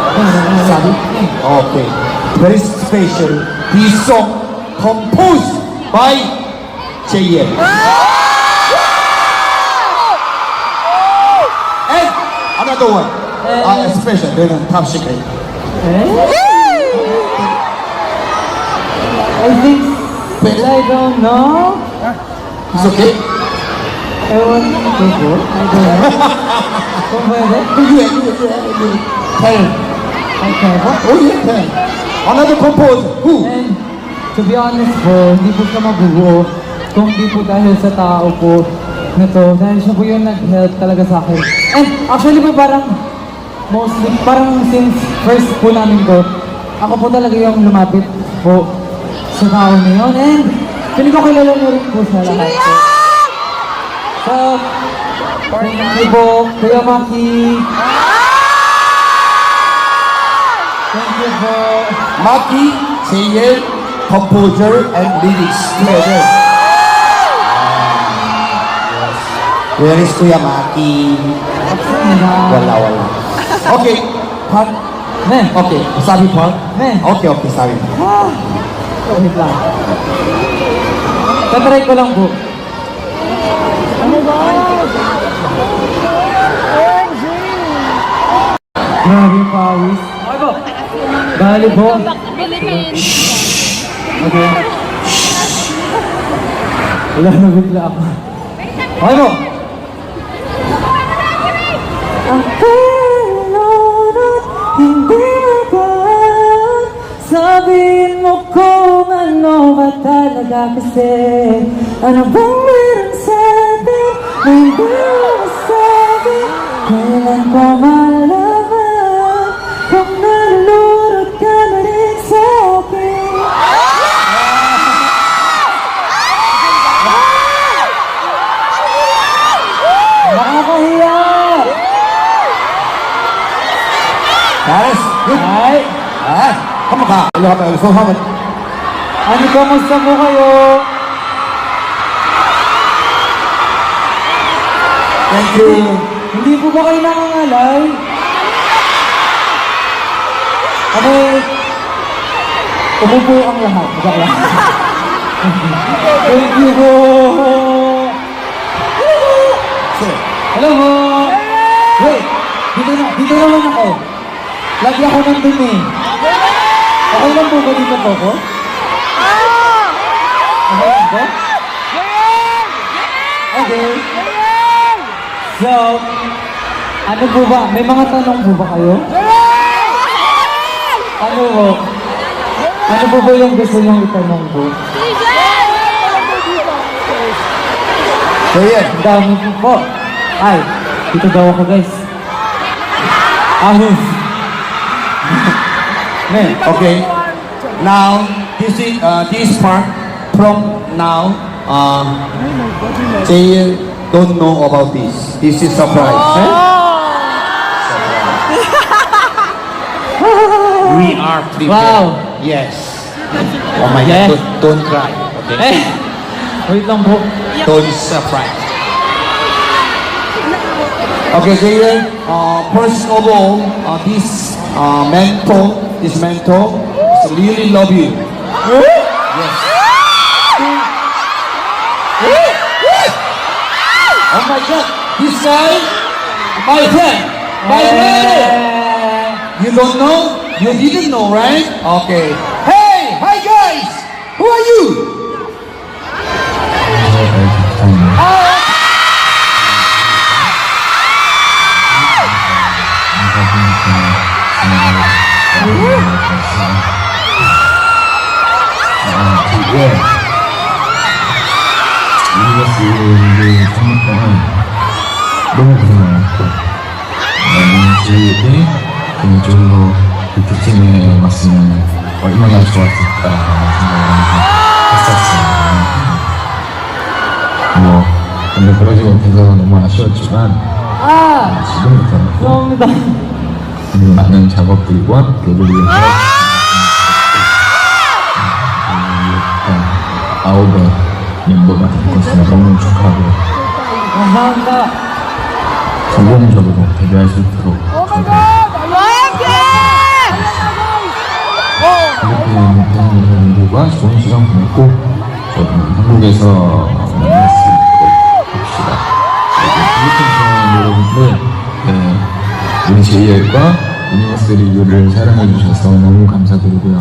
Sabi? Okay. Very special. This song composed by JL. And another one. Special. Then top secret. I think, I don't know. It's okay? Ewan ko po. I don't know. Kung pwede. Tell. Okay po. Oh yeah, tell. Another composer. Who? And to be honest po, hindi po siya mabubuo kung di po dahil sa tao po na to. Dahil siya po yung nag-help talaga sa akin. And actually po parang since first po namin to, ako po talaga yung lumapit po sa tao na yun. And piling ko kilala niyo rin po siya lahat po. So, thank you po, Kuya Maki. Thank you po. Maki, JL, composer, and lyrics together. Yes. Where is Kuya Maki? Wala. Okay. Part. Ne. Okay. Sabi part? Ne. Okay, sabi. Wait lang. Tatry ko lang po. Grabe yung pawis. Okay po. Bali po. Philippines. Okay. Wala na bigla ako. Okay po. Akala hindi agad sabihin mo kung ano ba talaga kasi ano bang meron sa'tin na hindi mo masabi. Kailan ko malaman kung nalulurot ka na rin sa'kin. Nakakahiya! Yes. Good. Ay! Come on. So how much? Ano, kamusta po kayo? Thank you. Hindi po ba kayo nangangalay? Umupo ang lahat. Joke lang. Thank you po! Hello po! Wait! Dito naman ako. Lagi ako nandun eh. Okay lang po ba dito po ko? Okay lang po? Okay. So, ano po ba? May mga tanong po ba kayo? Ano po? Ano po ba yung gusto niyong itanong po? So yeah. Ang dami po po. Ay, dito daw ako guys. Ahos. Okay. Now this part from now JL don't know about this. This is surprise. We are prepared. Wow. Yes. Oh my Yes. God. Don't cry. Okay. Eh, wait lang po. Don't surprise. Okay, JL. First of all, this mentor really love you. Yes. Oh my God, this guy, my friend, Guys, ready? You don't know? You didn't know, right? Okay. Hey! Hi guys! Who are you? 유니버스를 3년 동안 너무 고생 많았고 민지의 개인적으로 이 팀에 왔으면 얼마나 좋았을까 생각을 했었어요. 근데 그러지 못해서 너무 아쉬웠지만 지금부터는 죄송합니다. 많은 작업들과 그를 위해 아홉의 멤버가 될 것을 너무 축하하고 감사합니다. 성공적으로 데뷔할 수 있도록 필리핀 팬여러분들과 좋은 시간 보냈고 한국에서 만날 수 있도록 합시다. 필리핀 팬 여러분들 우리 JL과 유니버스 리뷰를 사랑해주셔서 너무 감사드리고요.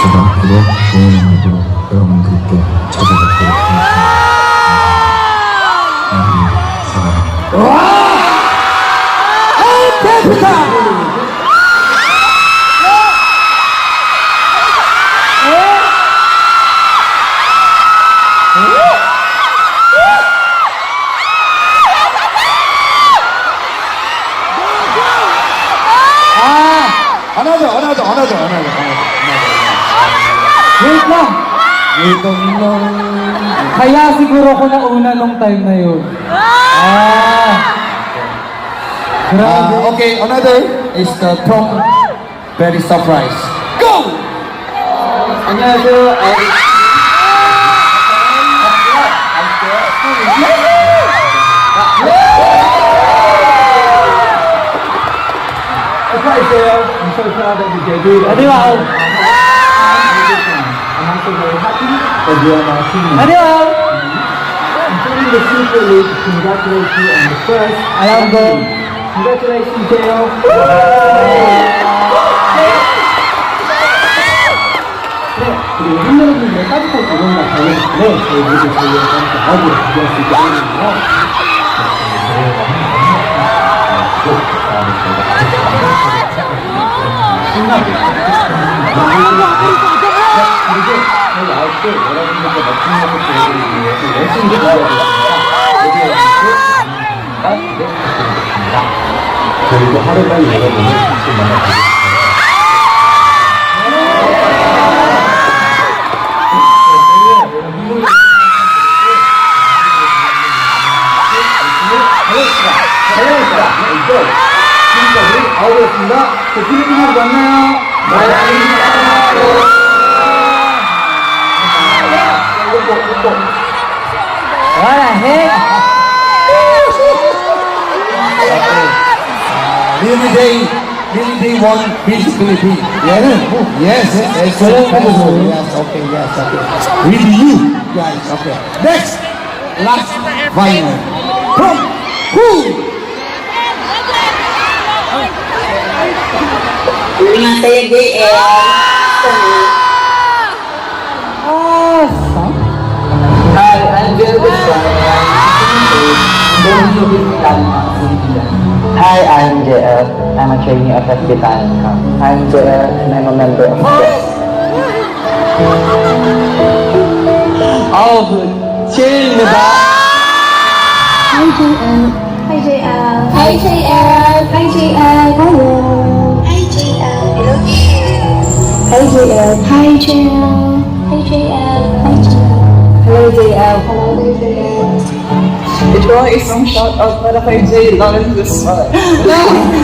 저도 앞으로 좋은 음악으로 여러분들께 찾아뵙도록 하겠습니다. 사랑합니다. Another. Wait lang. Kaya siguro ko nauna nung time na yun. Grabe. Okay, another is the prom very surprise. Go! 안녕하세요. I'm so proud that you debuted. 안녕. I'm also very happy that you are now singing. 안녕. Including the Super League, congratulate you on the first. Alam ko. Congratulations, Dale. 그리고 팬여러분들의 따뜻한 응원과 관련 때문에 저희 모두 저희와 함께 아우를 준비할 수 있게 되는데요. 그리고 저희 아홉 개 여러분들께 멋진 모습 보여드리기 위해서 열심히 준비하겠습니다. 그리고 하루빨리 여러분을 다시 만나뵙겠습니다. 지금까지 아우였습니다. 필리핀에서 만나요. What the heck? Really day one, Miss Philippines. Yes, okay. Really you guys, okay. Next, last final. From who? Masaya JL. Hi, I'm Jill Hi, I'm JL. I'm a trainee of FBTAN. I'm JL and I'm a member of STEM. Oh, chill na ba? Hi JL. Hi JL. Hi JL. Hi JL. Hello. Hi JL. Hello. Hi JL. Hi JL. Hi JL. Hi JL. Hello JL. Hello JL. Ito ay isang shoutout para kay Jay Lawrence Guzman.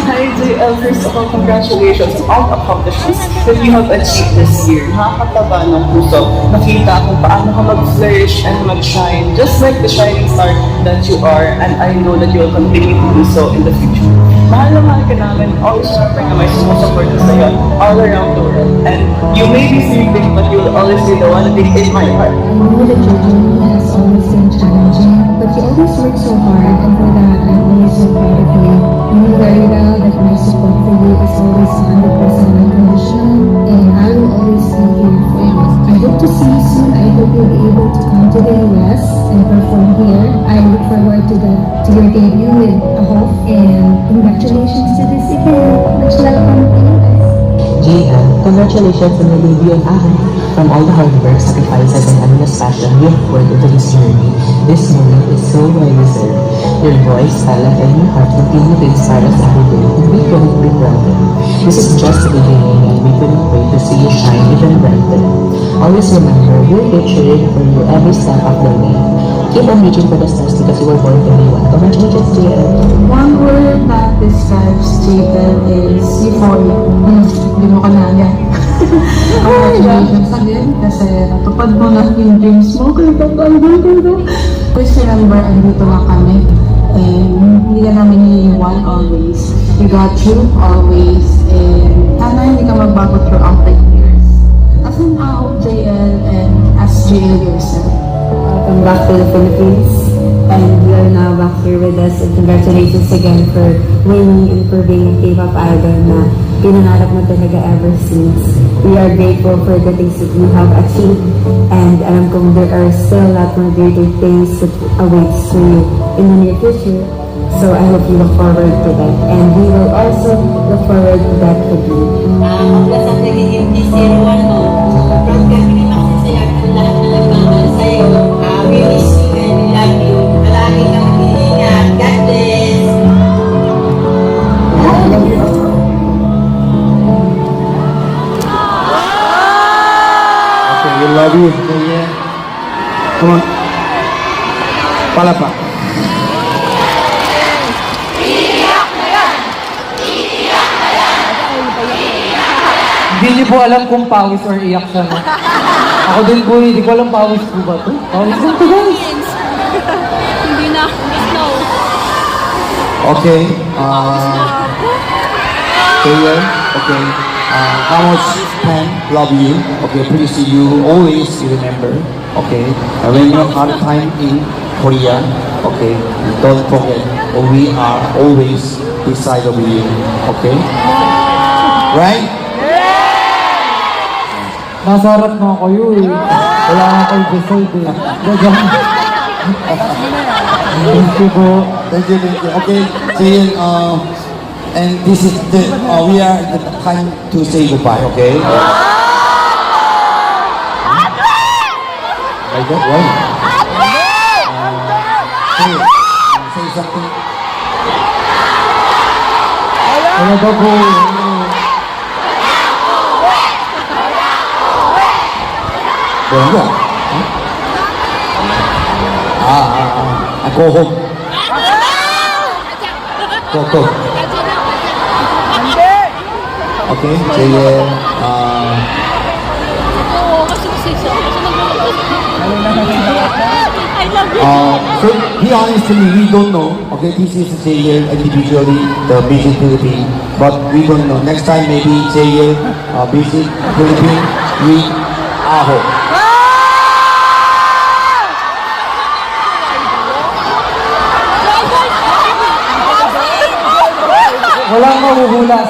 Hi JL, first of all, congratulations on all accomplishments that you have achieved this year. Nakakataba ng puso. Nakita kung paano ka mag-flourish and mag-shine, just like the shining star that you are, and I know that you will continue to do so in the future. Mahal na mahal ka namin. Always remember na may sumusuporta sa'yo all around the world. And you may be sleeping, but you will always be the one that is in my heart. I know that your journey has always been challenging, but you always work so hard, and for that I'm always so so proud of you. You know very well that my support for you is always 100% unconditional, and I will always be here for you. I hope to see you soon. I hope you'll be able to come to the US and perform here. I look forward to your debut with Ahok, and congratulations to this event. Much love from the US. JL, congratulations on the debut on Ahok. From all the hard work, sacrifices, and endless passion you have poured into this journey, this moment is so well deserved. Your voice, talent, and your heart continue to inspire us every day, and we couldn't be prouder. This is just the beginning, and we couldn't wait to see you shine even brighter. Always remember, we'll be cheering for you every step of the way. Keep on reaching for the stars because you were born to be one. Congratulations, JL. One word that describes JL is euphoria. Hindi mo ka na yan. Congratulations again kasi natupad mo na yung dreams mo. Ganda. Please remember, andito na kami. And hindi ka namin iiwan always. We got you always. And sana hindi ka magbago throughout the years. As an JL and as JL yourself. Welcome back to the Philippines. And you are now back here with us. And congratulations again for winning and for being a K-pop idol na pinangarap mo talaga ever since. We are grateful for the things that you have achieved. And alam kong there are still a lot more greater things that awaits for you in the near future. So I hope you look forward to that. And we will also look forward to that with you. Congrats ang nagiging T01 mo. Proud kami ni Maxi sa'yo at ang lahat na nagmamahal sa'yo. We miss you and we love you. Palagi kang mag-iingat. God bless! Okay, we love you. JL. Come on. Palapa. Hindi niyo po alam kung pawis or iyak siya, no? Ako din po, hindi ko alam pawis po ba ito? Pawis lang to, guys. Hindi na. Snow. Okay. JL. Okay. How much pen love you? Okay, please you always remember. Okay. When you have time in Korea, okay, don't forget. We are always beside of you. Okay. Right? Nasa harap na kayo eh. Wala nga kayo beside eh. Gagang. Thank you po. Thank you. Okay, JL, and this is the, we are the time to say goodbye, okay? My God, why? Say something. Wala ba po? Bongga. I go home. Go. Okay, JL, I love you. so be honestly, we don't know. Okay, this is JL individually, the Visit Philippines, but we don't know. Next time maybe JL Visit Philippines with Ahok. Walang mahuhulas.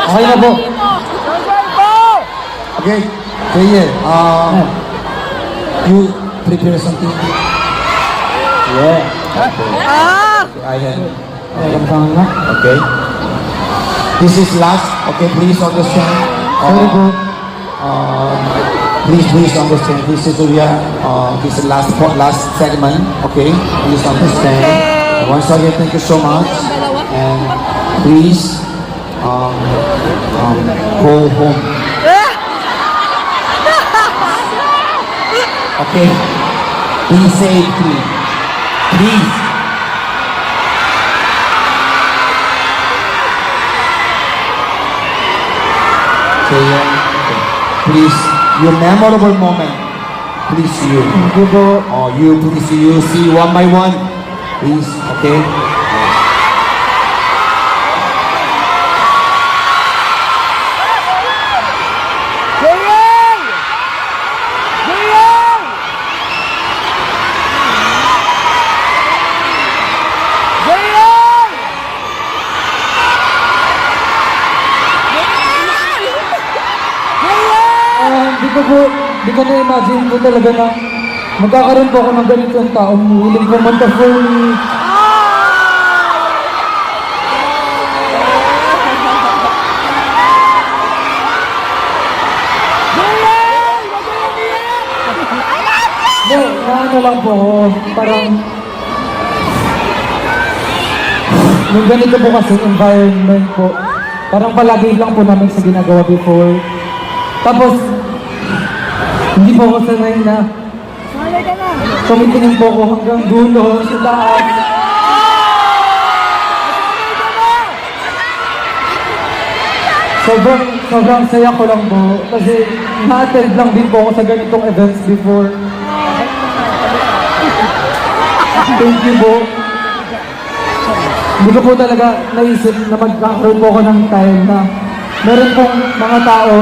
Okay na po. Okay, JL, you prepare something? Yeah. Okay, I have. Kamsahan na. Okay. This is last. Okay, please understand. Sorry po. Please understand. This is this is last segment. Okay, please understand. Once again, thank you so much, and please go home. Okay, be safe, please. Okay, please, your memorable moment. Please, you. Thank you po. You please, you see one by one. Please, okay. Hindi ko na-imagine po talaga na magkakaroon po ako ng ganitong taong willing pumunta for me. Hindi, naano lang po ako. Parang yung ganito po kasi environment po. Parang palagi lang po namin sa ginagawa before. Tapos, hindi po ako sanay na tumitingin po ako hanggang dulo sa taas. Sobrang saya ko lang po kasi na-attend lang din po ako sa ganitong events before. Thank you po. Hindi ko po talaga naisip na magkakaroon po ako ng time na meron pong mga tao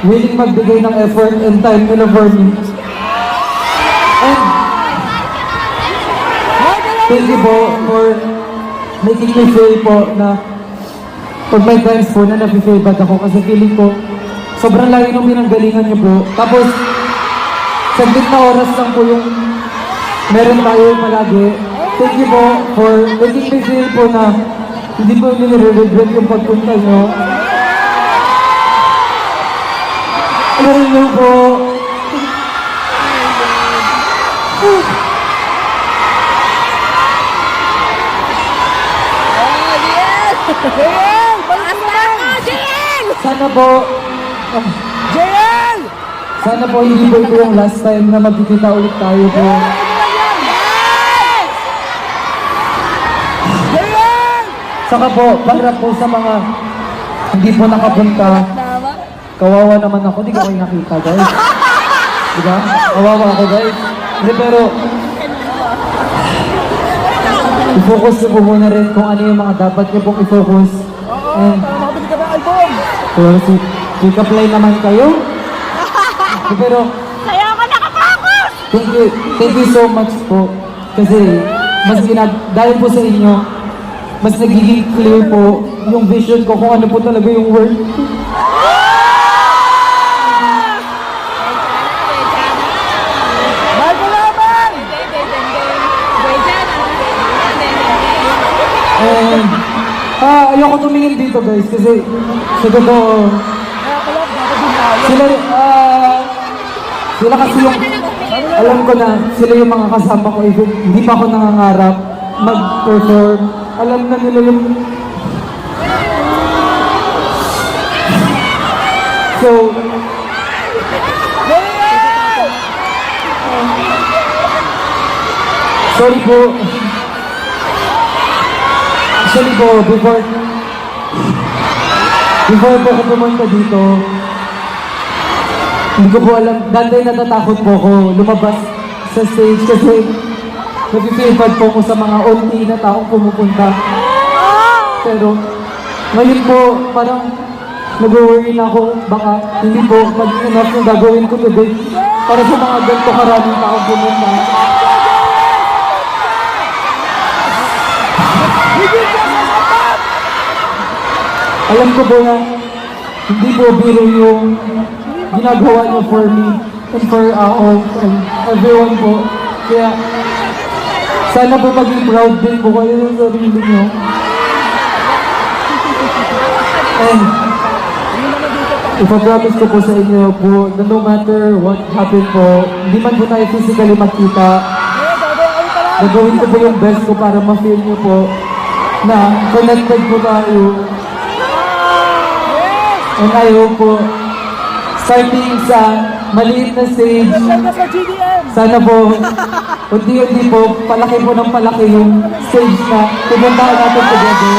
willing magbigay ng effort and time nila for me. And thank you po for making me feel po na pag may times po na nafe-feel bad ako kasi feeling ko sobrang lagi nung pinanggalingan niyo po. Tapos saglit na oras lang po yung meron tayo palagi. Thank you po for making me feel po na hindi po nire-regret yung pagpunta nyo. Meron nyo po. Sana po, sana po hindi po ito yung last time na magkikita ulit tayo po. Saka po, para po sa mga hindi po nakapunta, kawawa naman ako, di ko kayo nakita guys. Diba? Kawawa ako guys. Hindi, pero i-focus nyo po muna rin kung ano yung mga dapat nyo pong i-focus. And pero si Kaplay naman kayo. Pero thank you so much po. Kasi dahil po sa inyo, mas nagiging clear po yung vision ko kung ano po talaga yung work. And ayoko tumingin dito guys kasi sa totoo sila kasi yung alam ko na sila yung mga kasama ko even hindi pa ako nangangarap mag-perform. Alam na nila yung so sorry po. Actually po, before po ako pumunta dito, hindi ko po alam, dati natatakot po ako lumabas sa stage kasi nag-feel bad po ako sa mga onti na taong pumupunta. Pero ngayon po, parang nag-worry na ako, baka hindi po mag-enough yung gagawin ko today para sa mga ganito karaming taong pumunta. Alam ko po na hindi po biro yung ginagawa niyo for me and for all and everyone po. Kaya sana po maging proud din po kayo sa sarili niyo. And ipapromise ko po sa inyo po na no matter what happened po, hindi man po tayo physically magkita, gagawin ko po yung best ko para ma-feel niyo po na connected po tayo. And I hope po, starting sa maliit na stage, sana po, unti-unti po, palaki po ng palaki yung stage na pupuntahan natin together.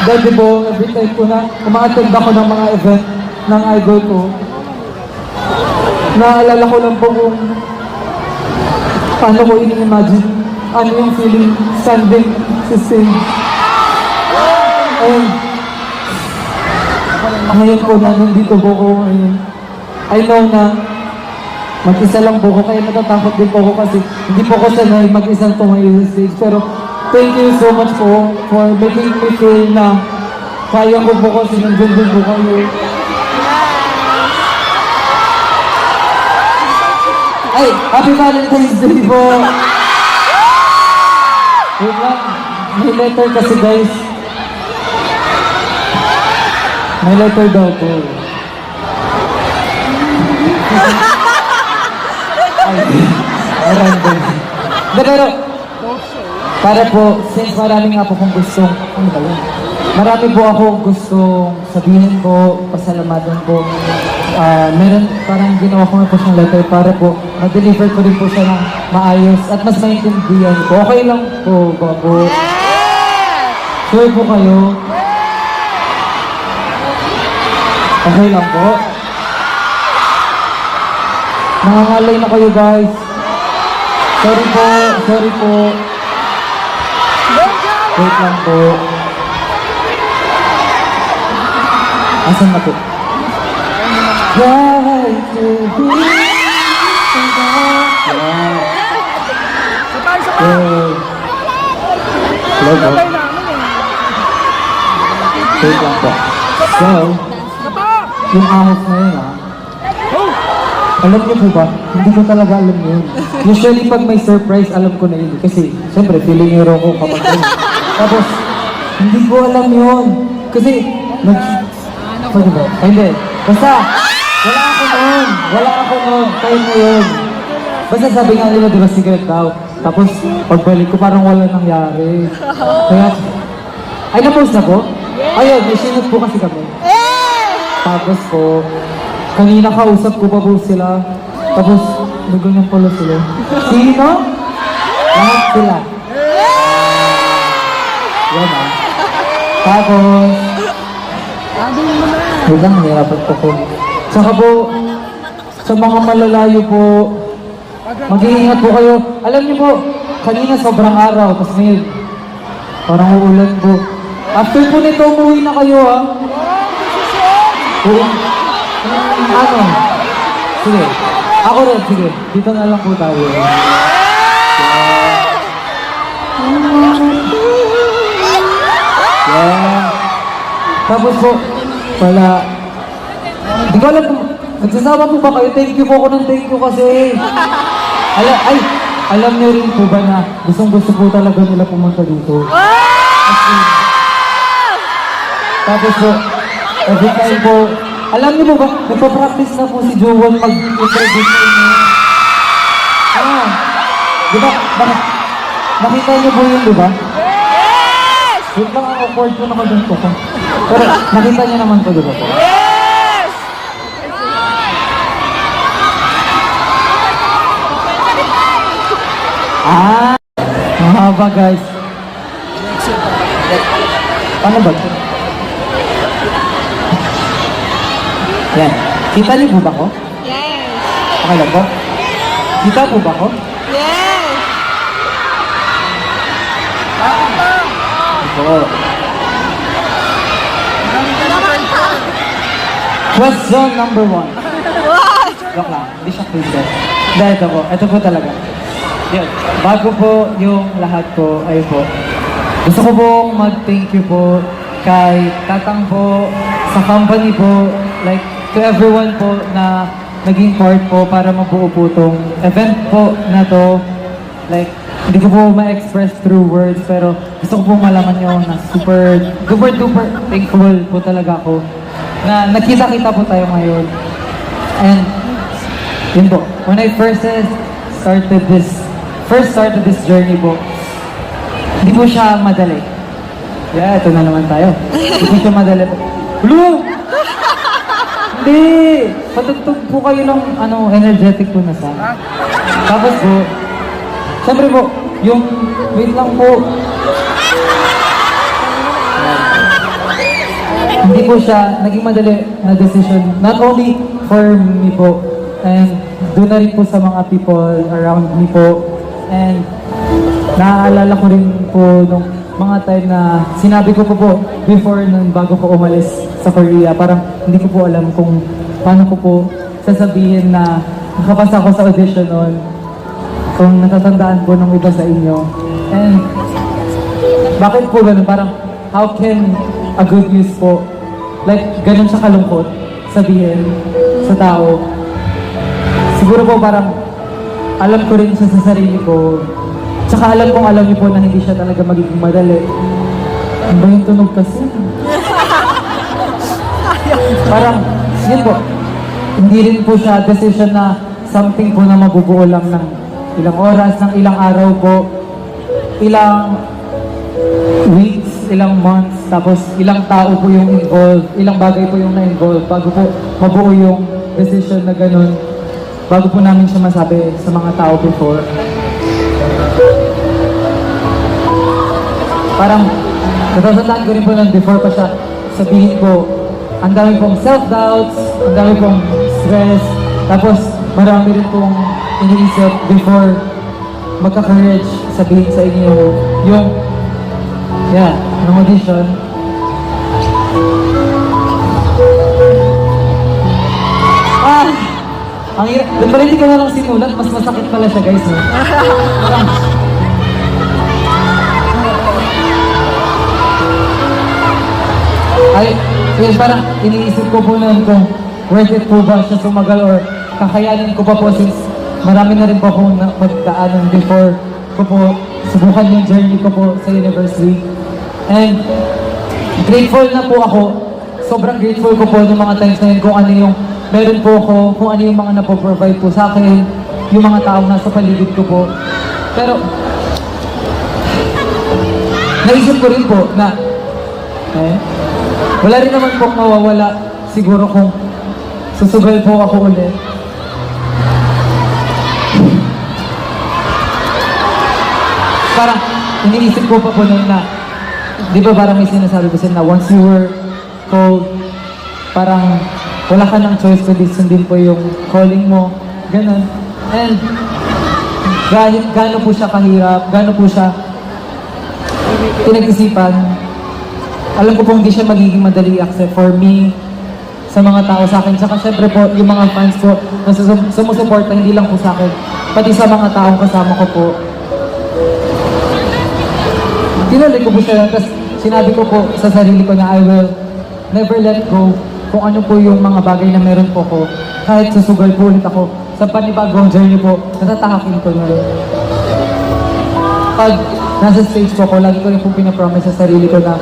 Dati po, every time po na uma-attend ako ng mga event ng idol ko, naalala ko lang po kung paano ko ini-imagine ano yung feeling standing sa stage. And ngayon po na nandito po ko ngayon, I know na mag-isa lang po ko, kaya natatakot din po ko kasi hindi po ko sanay mag-isang tumayo sa stage. Pero thank you so much po for making me feel na kaya ko po kasi nandun din po kayo. Ay, Happy Valentine's Day po! Wait lang, may letter kasi guys. May letter daw po. Ay, random. Pero, para po, since marami nga po kong gustong, ano ba yun? Marami po ako gustong sabihin po, pasalamatan po. Meron parang ginawa ko na po siyang letter para po ma-deliver ko rin po siya ng maayos at mas maintindihan po. Okay lang po, babo. Sure po kayo? Okay lang po? Nangangalay na kayo guys. Sorry po, sorry po. Wait lang po. Asan na po? Right to be Hello po. Wait lang po. So, yung ahos na yun alam niyo po ba? Hindi ko talaga alam yun. Usually pag may surprise, alam ko na yun. Kasi, siyempre, feeling hero ko kapag yun. Tapos, hindi ko alam yun. Kasi, pwede ba? Ay, hindi. Basta, wala ako noon. Time na yun. Basta sabi nga nila, di ba, secret daw. Tapos, pagbalik ko, parang wala nangyari. Kaya, ay, na-post na po? Ayun, may sinot po kasi kami. Tapos po, kanina kausap ko pa po sila. Tapos, naganyan pala sila. Sino? Lahat sila. Yan ah. Tapos, wait lang, nahirapan po ko. Saka po, sa mga malalayo po, mag-iingat po kayo. Alam niyo po, kanina sobrang araw, tapos ngayon, parang uulan po. After po nito, umuwi na kayo ah. Oo. Ano? Sige. Ako rin, sige. Dito na lang po tayo. Yeah. Tapos po, wala. Hindi ko alam kung, nagsasama po ba kayo? Thank you po ako ng thank you kasi. Alam niyo rin po ba na gustong-gusto po talaga nila pumunta dito? Tapos po, every time po, alam niyo po ba, nagpa-practice na po si Joel mag-introduce sa inyo. Di ba? Nakita niyo po yun, di ba? Yes! Wait lang, ang awkward po nakadun po. Pero nakita niyo naman po, di ba po? Yes! Mahaba guys. Paano ba? Yan. Kita niyo po ba ko? Yes. Okay lang po? Kita po ba ko? Yes. Oo. Question number 1. What? Joke lang. Hindi siya quiz eh. Dahil ito po. Ito po talaga. Yun. Bago po yung lahat po, ay po. Gusto ko pong mag-thank you po kay Tatang po, sa company po, like, to everyone po na naging part po para mabuo po itong event po na to. Like, hindi ko po ma-express through words, pero gusto ko po malaman nyo na super duper thankful po talaga ako na nakita-kita po tayo ngayon. And, yun po, when I first started this journey po, hindi po siya madali. Yeah, ito na naman tayo. Hindi po siya madali po. Hello! Hindi! Patugtog po kayo ng energetic po na song. Tapos po, siyempre po, yung, wait lang po. Hindi po siya naging madali na decision. Not only for me po, and doon na rin po sa mga people around me po. And naaalala ko rin po nung mga time na sinabi ko po before nung bago ko umalis sa Korea, parang hindi ko po alam kung paano ko po sasabihin na nakapasa ako sa audition noon, kung natatandaan po ng iba sa inyo. And bakit po ganun? Parang how can a good news po. Like, ganun siya kalungkot sabihin sa tao. Siguro po parang alam ko rin siya sa sarili ko. Tsaka alam niyo po na hindi siya talaga magiging madali. Ano ba yung tunog kasi? Parang, yun po. Hindi rin po siya decision na something po na mabubuo lang ng ilang oras, ng ilang araw po, ilang weeks, ilang months, tapos ilang tao po yung involved, ilang bagay po yung na-involved bago po mabuo yung decision na ganun, bago po namin siya masabi sa mga tao before. Parang, natatandaan ko rin po nang before pa siya sabihin ko, ang dami pong self-doubts, ang dami pong stress, tapos marami rin pong iniisip before magka-courage sabihin sa inyo yung ng audition. Ang hirap. Doon pala hindi ko na lang simulat, mas masakit pala siya guys. No? Parang iniisip ko po noon kung worth it po ba siya sumagal or kakayanin ko pa po since marami na rin po akong magdaanan before ko po subukan yung journey ko po sa university. And grateful na po ako, sobrang grateful ko po ng mga times na yun kung ano yung meron po ako, kung ano yung mga napoprovide po sa akin, yung mga taong nasa paligid ko po. Pero, naisip ko rin po na, wala rin naman po mawawala siguro kung susugal po ako ulit. Parang, iniisip ko pa po noon na, di ba parang may sinasabi ko sila na once you were called, parang wala ka ng choice kundi sundin po yung calling mo, ganun. And gaano po siya kahirap, gaano po siya pinag-isipan. Alam ko pong hindi siya magiging madali accept for me, sa mga tao sa akin. Tsaka syempre po, yung mga fans ko na sumusuporta, hindi lang po sa akin, pati sa mga taong kasama ko po. Tinuloy ko po siya, tapos sinabi ko po sa sarili ko na I will never let go kung ano po yung mga bagay na meron po ko. Kahit susugal po ulit ako sa panibagong journey po, natatahakin ko na rin. Pag nasa stage po ko, lagi ko rin po pinapromise sa sarili ko na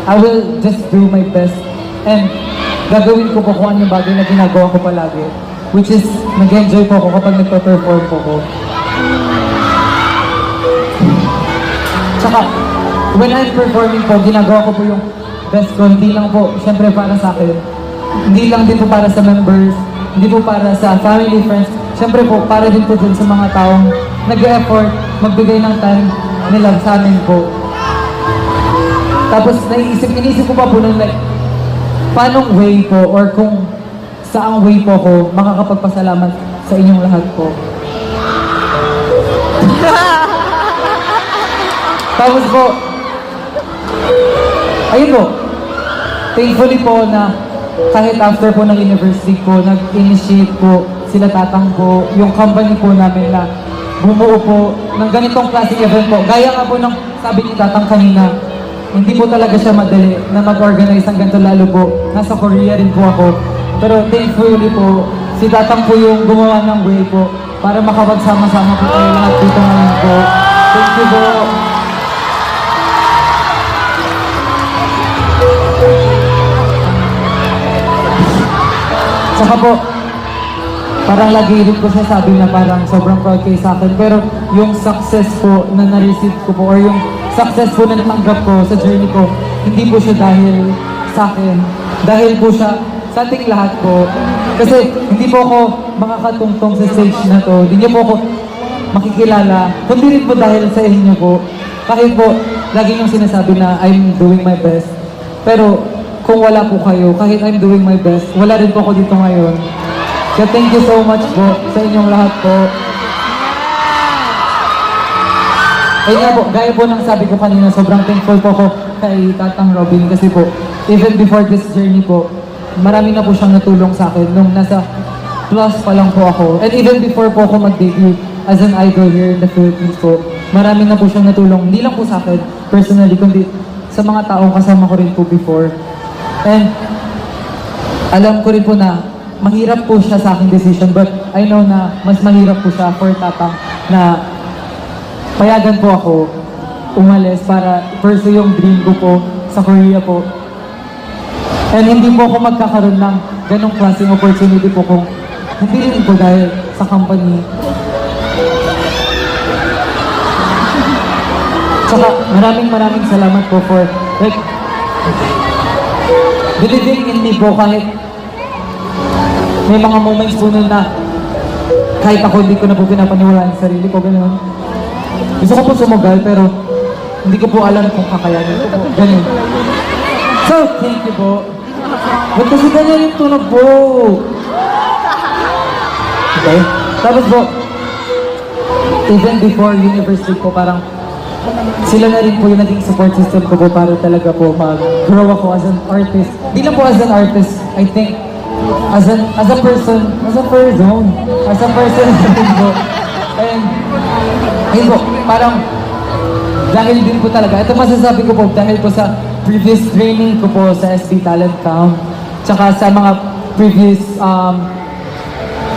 I will just do my best and gagawin ko po kung ano yung bagay na ginagawa ko palagi. Which is, nag-enjoy po ako kapag nagpa-perform po ko. Tsaka, when I'm performing po, ginagawa ko po yung best ko, hindi lang po, syempre para sa akin. Hindi lang din po para sa members, hindi po para sa family, friends. Syempre po, para din po dun sa mga taong nag-e-effort, magbigay ng time nila sa amin po. Tapos, inisip ko pa po nun, like, paanong way po, or kung saang way po ko makakapagpasalamat sa inyong lahat po. Tapos po, ayun po, thankfully po na kahit after po ng university ko, nag-initiate po sila Tatang po, yung company po namin na bumuo po ng ganitong klaseng event po. Gaya nga po ng sabi ni Tatang kanina, hindi po talaga siya madali na mag-organize ng ganito, lalo po nasa Korea rin po ako. Pero thankfully po, si Tatang po yung gumawa ng way po para makapagsama-sama po tayo lahat dito ngayon po. Thank you po. Saka po, parang lagi rin ko siya sabi na parang sobrang proud kayo sa akin. Pero yung success po na na-receive ko po, or yung success po na natanggap ko sa journey ko, hindi po siya dahil sa akin. Dahil po siya sa ating lahat po. Kasi hindi po ako makakatungtong sa stage na to. Hindi niyo po ako makikilala. Kundi rin po dahil sa inyo po. Kahit po, lagi niyong sinasabi na I'm doing my best. Pero kung wala po kayo, kahit I'm doing my best, wala rin po ako dito ngayon. Kaya thank you so much po sa inyong lahat po. Ayun nga po, gaya po ng sabi ko kanina, sobrang thankful po ako kay Tatang Robin kasi po, even before this journey po, marami na po siyang natulong sa akin nung nasa plus pa lang po ako. And even before po ako mag-debut as an idol here in the Philippines po, marami na po siyang natulong, hindi lang po sa akin personally, kundi sa mga taong kasama ko rin po before. And alam ko rin po na mahirap po siya sa aking decision, but I know na mas mahirap po siya for Tatang na payagan po ako umalis para pursue yung dream ko po sa Korea po. And hindi po ako magkakaroon ng ganong klaseng opportunity po kung hindi rin po dahil sa company. Tsaka maraming salamat po for like believing in me po kahit may mga moments po nun na kahit ako hindi ko na po pinapaniwalaan sa sarili ko, gano'n. Gusto ko po sumugal pero hindi ko po alam kung kakayanin ko po. Ganun. So, thank you po. Ba't kasi ganyan yung tunog po? Okay? Tapos po, even before university po, parang sila na rin po yung naging support system ko po para talaga po mag-grow ako as an artist. Hindi lang po as an artist, I think, as a person din po. And, ayun po, parang, dahil din po talaga, ito masasabi ko po, dahil po sa previous training ko po sa SB Talent Camp, tsaka sa mga previous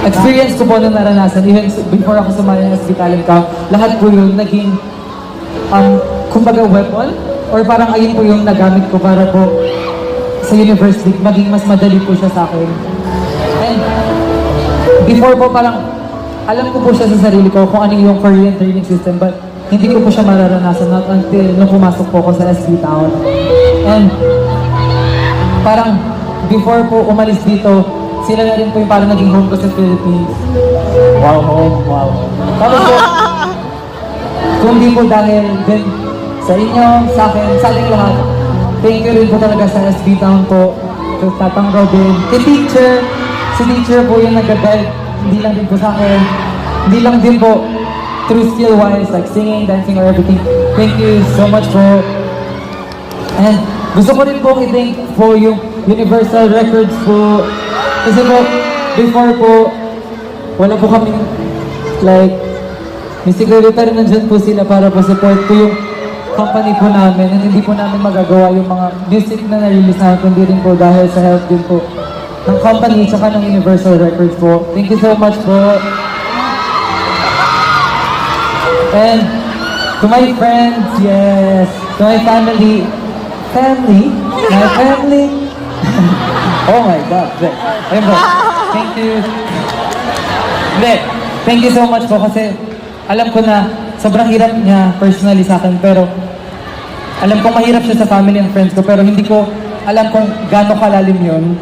experience ko po na naranasan, even before ako sumali ng SB Talent Camp, lahat po yun naging, kumbaga weapon, or parang ayun po yung nagamit ko para po sa university, maging mas madali po siya sa akin. And before po parang, alam ko po siya sa sarili ko kung ano yung Korean training system, but hindi ko po siya mararanasan not until nung pumasok po ako sa SB Town. And parang before po umalis dito, sila na rin po yung parang naging home ko sa Philippines. Wow, home, wow. Tapos po, kung di po dahil din sa inyo, sa akin, sa ating lahat, thank you rin po talaga sa SB Town po, to Tatang Robin, si teacher po yung nag-guide, hindi lang din po sa akin, hindi lang din po through skill-wise, like singing, dancing, or everything. Thank you so much po. And gusto ko rin po i-thank po yung Universal Records po. Kasi po, before po, wala po kami, like, may secretary nandyan po sila para po support po yung company po namin. And hindi po namin magagawa yung mga music na na-release namin, kundi rin po dahil sa help din po ng company tsaka ng Universal Records po. Thank you so much po. And to my friends, yes, to my family, my family. Oh my God, ayun po. Thank you. Hindi, thank you so much po kasi alam ko na sobrang hirap niya personally sa akin, pero alam ko mahirap siya sa family and friends ko, pero hindi ko alam kung gaano kalalim yun.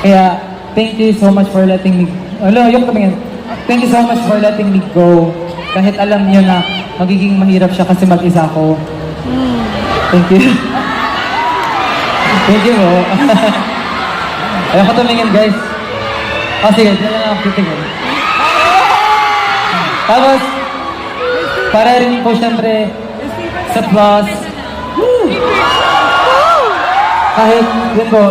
Kaya, thank you so much for letting me, thank you so much for letting me go. Kahit alam niyo na magiging mahirap siya kasi mag-isa ako. Thank you. Thank you po. Ayaw ko tumingin, guys. Sige, dyan lang ako titingin. Tapos, para rin po siyempre sa plus. Kahit, yun po,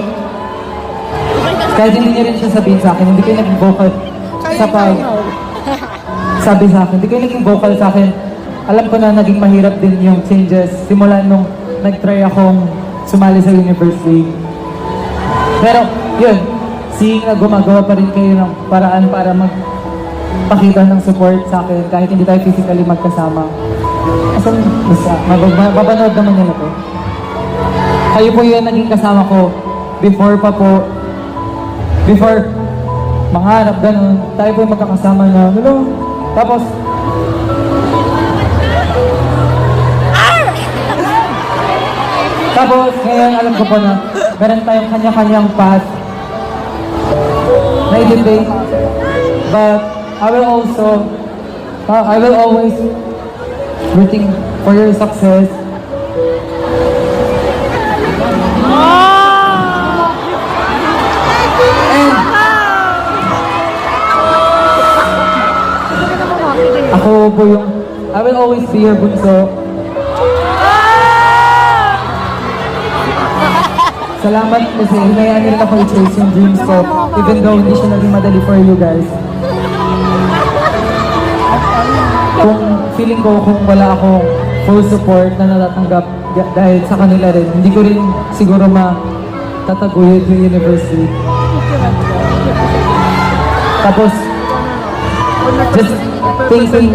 kahit hindi niya rin siya sabihin sa akin, hindi kayo naging vocal sa sabi sa akin, hindi kayo naging vocal sa akin. Alam ko na naging mahirap din yung changes simula nung nag-try akong sumali sa university. Pero, yun, seeing na gumagawa pa rin kayo ng paraan para magpakita ng support sa akin kahit hindi tayo physically magkasama. Asan, basta, mababanood naman nila to. Kayo po yun naging kasama ko before mangarap, ganun. Tayo po yung magkakasama na, tapos, ngayon alam ko po na meron tayong kanya-kanyang path na i-debate. But I will always rooting for your success. And ako po I will always be your bunso. Salamat kasi hinayaan nila ako i-chase yung dreams ko, even though hindi siya naging madali for you guys. Kung feeling ko kung wala akong full support na natatanggap dahil sa kanila rin, hindi ko rin siguro tataguyod yung university. Tapos, just thinking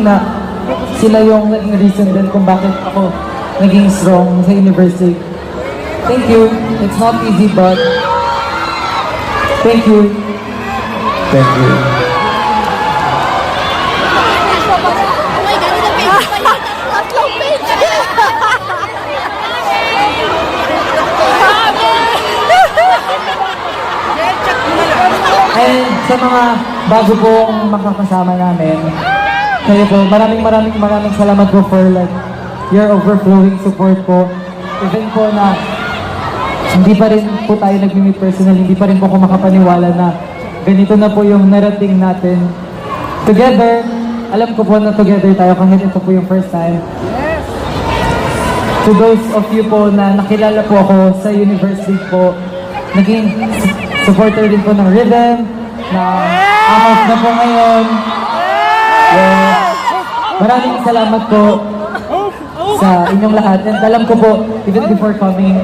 na sila yung naging reason din kung bakit ako naging strong sa university. Thank you. It's not easy, but thank you. Thank you. And sa mga bago pong makakasama namin, kayo po, maraming salamat po for like your overflowing support po. Even po na hindi pa rin po tayo nag-meet personal, hindi pa rin po ako makapaniwala na ganito na po yung narating natin. Together, alam ko po na together tayo kahit ito po yung first time. To those of you po na nakilala po ako sa university po, naging supporter din po ng Rhythm, na ahos na po ngayon. Maraming salamat po sa inyong lahat. And alam ko po, even before coming,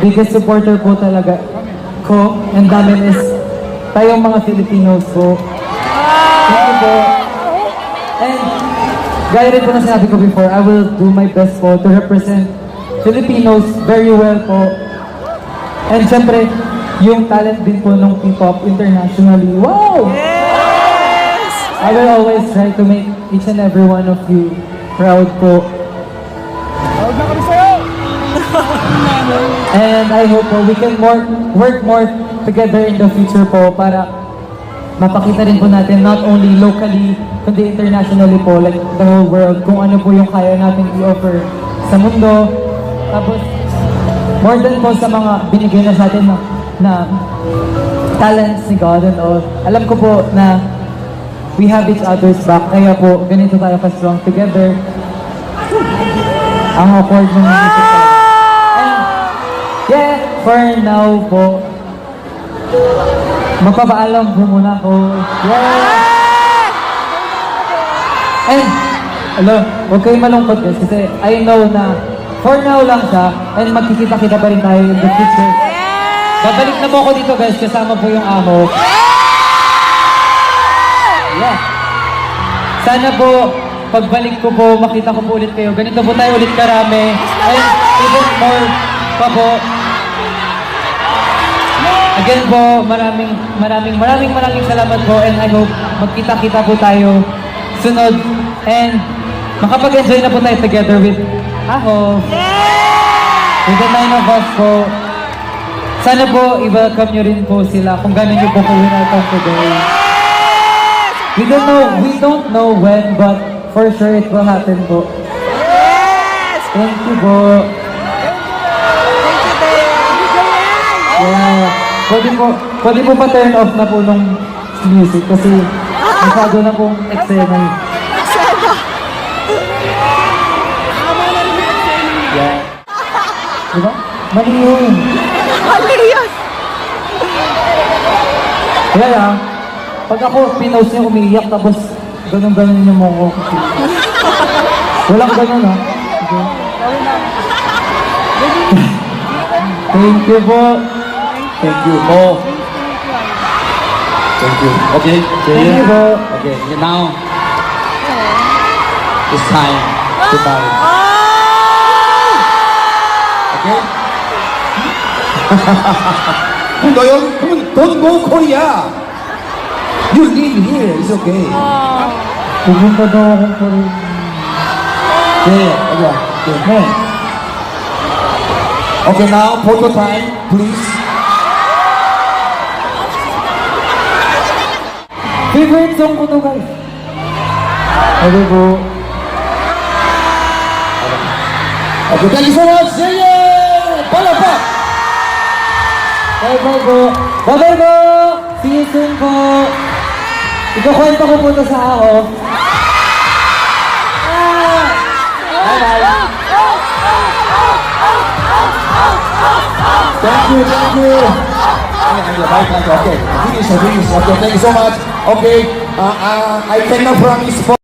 biggest supporter po talaga ko and namin is tayong mga Filipinos po. Thank you po. And gaya rin po na sinabi ko before, I will do my best po to represent Filipinos very well po. And syempre, yung talent din po ng P-pop internationally. Wow! Yes! I will always try to make each and every one of you proud po. And I hope po we can work more together in the future po para mapakita rin po natin not only locally kundi internationally po, like the whole world, kung ano po yung kaya natin i-offer sa mundo. Tapos, more than po sa mga binigay na sa atin na talents ni God and all, alam ko po na we have each other's back, kaya po ganito tayo ka-strong together. Ang awkward ng music talaga. And yeah, for now po, magpapaalam po muna ako. Yeah! And, huwag kayong malungkot guys, kasi I know na for now lang siya, and magkikita-kita pa rin tayo in the future. Babalik na po ako dito guys, kasama po yung amo. Yeah. Sana po, pagbalik ko po, makita ko po ulit kayo. Ganito po tayo ulit karami. And even more pa po. Again po, maraming salamat po. And I hope magkita-kita po tayo sunod. And makapag-enjoy na po tayo together with Aho. With the 9 of us po. Sana po, i-welcome nyo rin po sila kung gano'n nyo po kawinatang today. We don't know when, but for sure it will happen po. Thank you po. Yeah. Pwede po pa-turn off na po nung music kasi masyado na pong eksena yun. Yeah. Diba? Mali yun. Kaya lang, pag ako pinost niya umiiyak tapos ganun-ganun niya mo ako. Walang ganun ha. Okay. Thank you po. Thank you po. Thank you. Okay, Thank you po. Okay, now it's time to bow. Okay? Don't go Korea. You live here. It's okay. Pupunta daw akong Korea. Okay. Okay, now photo time, please. Favorite song ko to guys. Okay po. Okay, thank you so much. Palakpak. Bye-bye po. Bye-bye po. See you soon po. Ikakwento ko po ito sa ako. Bye-bye. Thank you. Okay, finish. Okay, thank you so much. Okay, I cannot promise for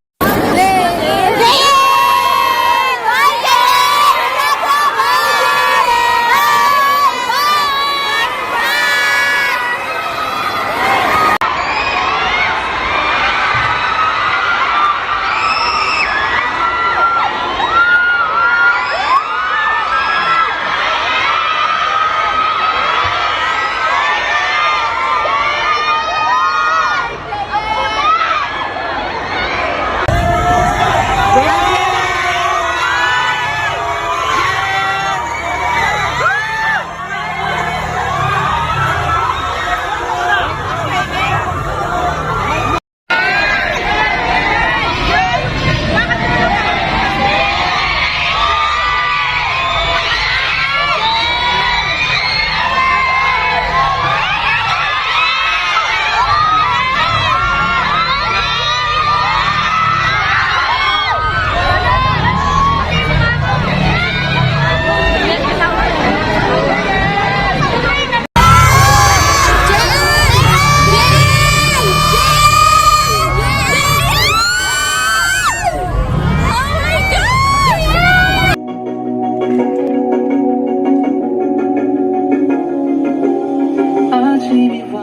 much me before